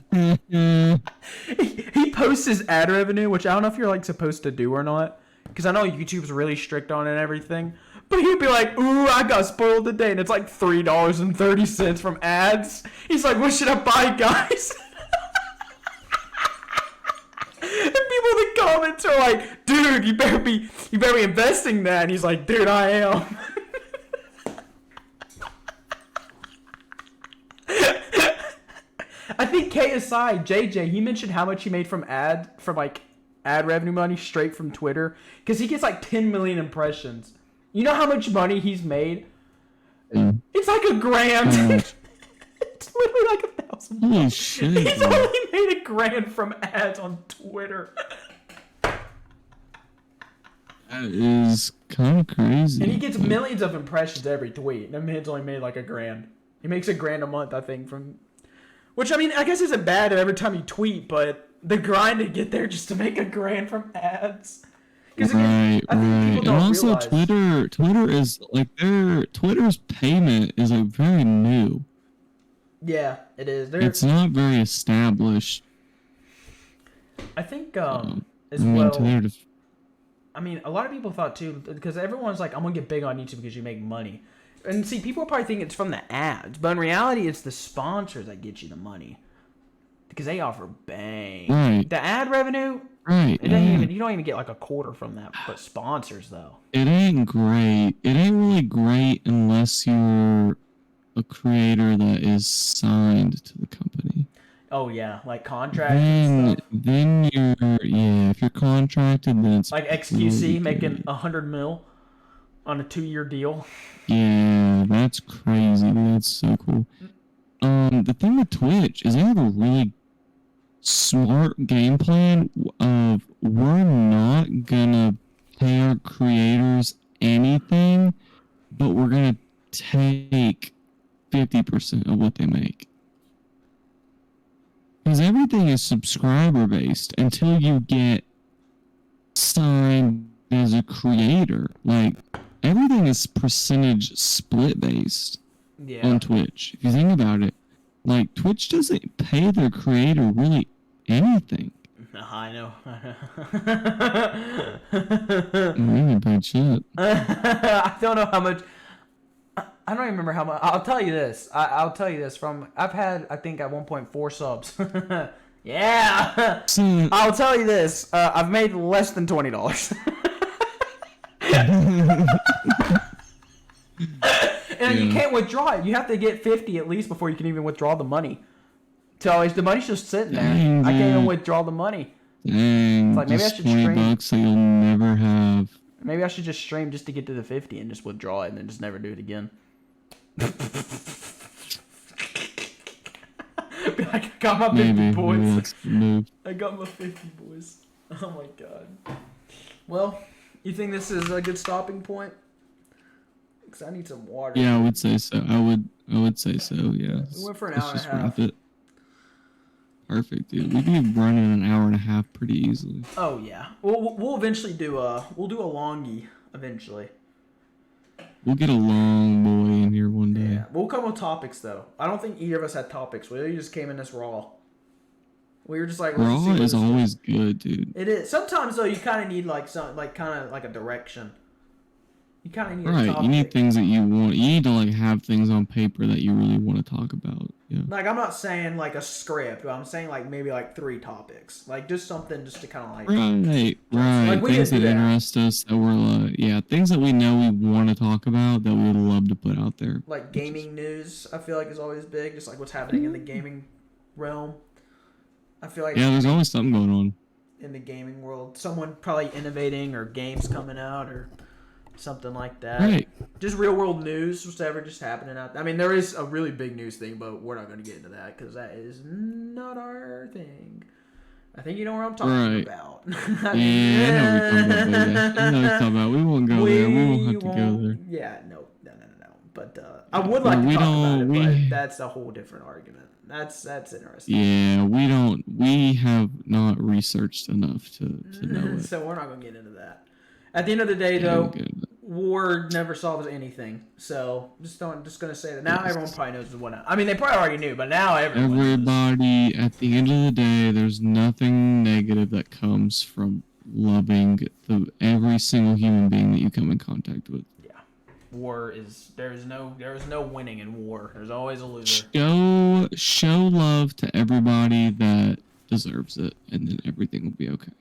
posts his ad revenue, which I don't know if you're, supposed to do or not. Because I know YouTube's really strict on it and everything. But he'd be like, ooh, I got spoiled today. And it's like $3.30 from ads. He's like, what should I buy, guys? And people in the comments are like, dude, you better be investing that. And he's like, dude, I am. I think KSI, JJ, he mentioned how much he made from ad revenue money straight from Twitter. Because he gets 10 million impressions. You know how much money he's made? Yeah. It's like $1,000. It's literally $1,000. Holy shit. He's only made $1,000 from ads on Twitter. That is kind of crazy. And he gets millions of impressions every tweet. And that man's only made $1,000. He makes $1,000 a month, I think, from... Which, I mean, I guess isn't bad every time you tweet, but the grind to get there just to make $1,000 from ads... Right. And also realize. Twitter is Twitter's payment is very new. Yeah, it is. It's not very established. I think I as mean, to well. their I mean, a lot of people thought too, because everyone's like, I'm gonna get big on YouTube because you make money. And see, people probably think it's from the ads, but in reality, it's the sponsors that get you the money because they offer bang. right, The ad revenue, right, it doesn't yeah. even you don't even get like a quarter from that, but sponsors though. It ain't great. It ain't really great unless you're a creator that is signed to the company. Oh yeah, like contracts and stuff. Then if you're contracted, then it's Like really XQC making good. 100 mil on a 2-year deal. Yeah, that's crazy. That's so cool. The thing with Twitch is they have a really smart game plan of we're not gonna pay our creators anything, but we're gonna take 50% of what they make. Because everything is subscriber based until you get signed as a creator. Like everything is percentage split based on Twitch. If you think about it, like Twitch doesn't pay their creator really anything. I know. Really bad shit. I don't know how much. I don't even remember how much. I'll tell you this. I'll tell you this. I've had I think at 1.4 subs. Yeah. So, I'll tell you this. I've made less than $20. And you can't withdraw it. You have to get 50 at least before you can even withdraw the money. So the money's just sitting there. Dang, I can't even withdraw the money. Dang, It's like maybe I just should $20 stream. that you'll never have. Maybe I should just stream just to get to the 50 and just withdraw it and then just never do it again. I got my 50 boys. Maybe that's the move. I got my 50 boys. Oh my god. Well, you think this is a good stopping point? Because I need some water. Yeah, I would say so. I would say so. Yeah. We went for an Let's hour and a just half. wrap it. Perfect, dude. We'd be running an hour and a half pretty easily. Oh yeah. We'll eventually do a longie eventually. We'll get a long boy in here one day. Yeah. We'll come with topics though. I don't think either of us had topics. We just came in this raw. We were just like, let's see Raw what is this always good, dude. It is. Sometimes though, you kind of need like some, like kind of like a direction. You kind of need a Right, topic. you need things that you want. You need to like have things on paper that you really want to talk about. Yeah. Like I'm not saying like a script, but I'm saying like maybe like 3 topics, like just something just to kind of like. Right. Like we Things could that do that. interest us that we're things that we know we want to talk about that we would love to put out there. Like gaming news, I feel like is always big. Just like what's happening in the gaming realm. I feel like Yeah, there's always something going on. in the gaming world, someone probably innovating or games coming out or something like that. Right. Just real world news, whatever just happening out there. I mean, there is a really big news thing, but we're not going to get into that because that is not our thing. I think you know what I'm talking about. I know what you're talking about. I know what you're talking about. We won't go there. We won't have to go there. Yeah, no. But I would like to talk about it, but that's a whole different argument. That's interesting. Yeah, we have not researched enough to know it. So we're not going to get into that. At the end of the day, though, war never solves anything. So just going to say that now everyone probably knows what. I mean, they probably already knew, but now everybody at the end of the day, there's nothing negative that comes from loving every single human being that you come in contact with. Yeah, war is there is no winning in war. There's always a loser. Show love to everybody that deserves it, and then everything will be okay.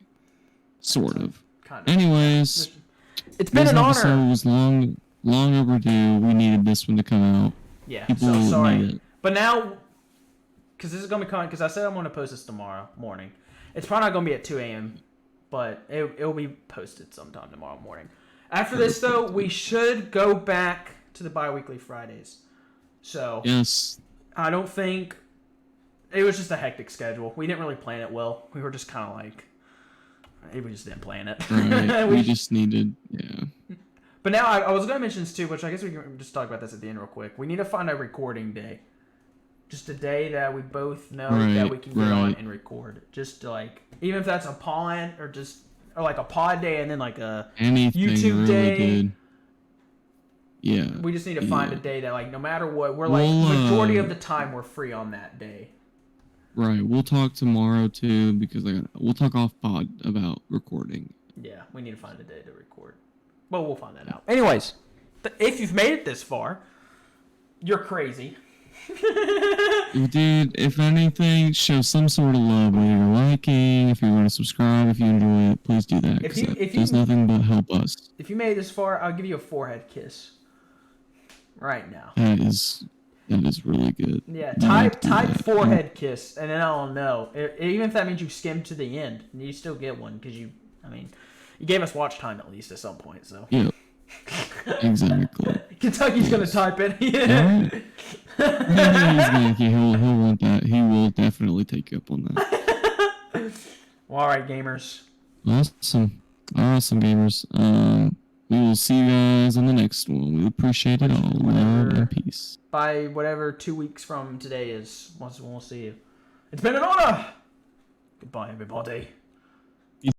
Sort of. Kind of. Anyways, it's been an honor. This episode was long overdue. We needed this one to come out. Yeah, People so sorry. need it. But now, because this is going to be coming, because I said I'm going to post this tomorrow morning. It's probably not going to be at 2 a.m., but it'll be posted sometime tomorrow morning. After this, though, we should go back to the bi-weekly Fridays. So, yes. I don't think... It was just a hectic schedule. We didn't really plan it well. We were just kind of like... We just didn't plan it. Right. we just needed... Yeah. But now, I was going to mention this too, which I guess we can just talk about this at the end real quick. We need to find a recording day. Just a day that we both know that we can get on and record. Just like, even if that's a pod or like a pod day and then like a anything YouTube really day. Good. Yeah. We just need to find a day that, like, no matter what, we're like, We'll, majority of the time we're free on that day. Right. We'll talk tomorrow too because we'll talk off pod about recording. Yeah, we need to find a day to record. Well, we'll find that out. Anyways, if you've made it this far, you're crazy. Dude, if anything, show some sort of love, whether you're liking, if you want to subscribe, if you enjoy it, please do that. If does nothing but help us. If you made it this far, I'll give you a forehead kiss. Right now. That is really good. Yeah, type forehead kiss, and then I'll know. Even if that means you skim to the end, you still get one because you gave us watch time at least at some point. So yeah, exactly. Kentucky's gonna type it. Yeah. Yeah, he'll want that. He will definitely take you up on that. Well, all right, gamers. Awesome, gamers. We will see you guys on the next one. We appreciate it all. Love and peace. By whatever 2 weeks from today is, we'll see you. It's been an honor. Goodbye, everybody.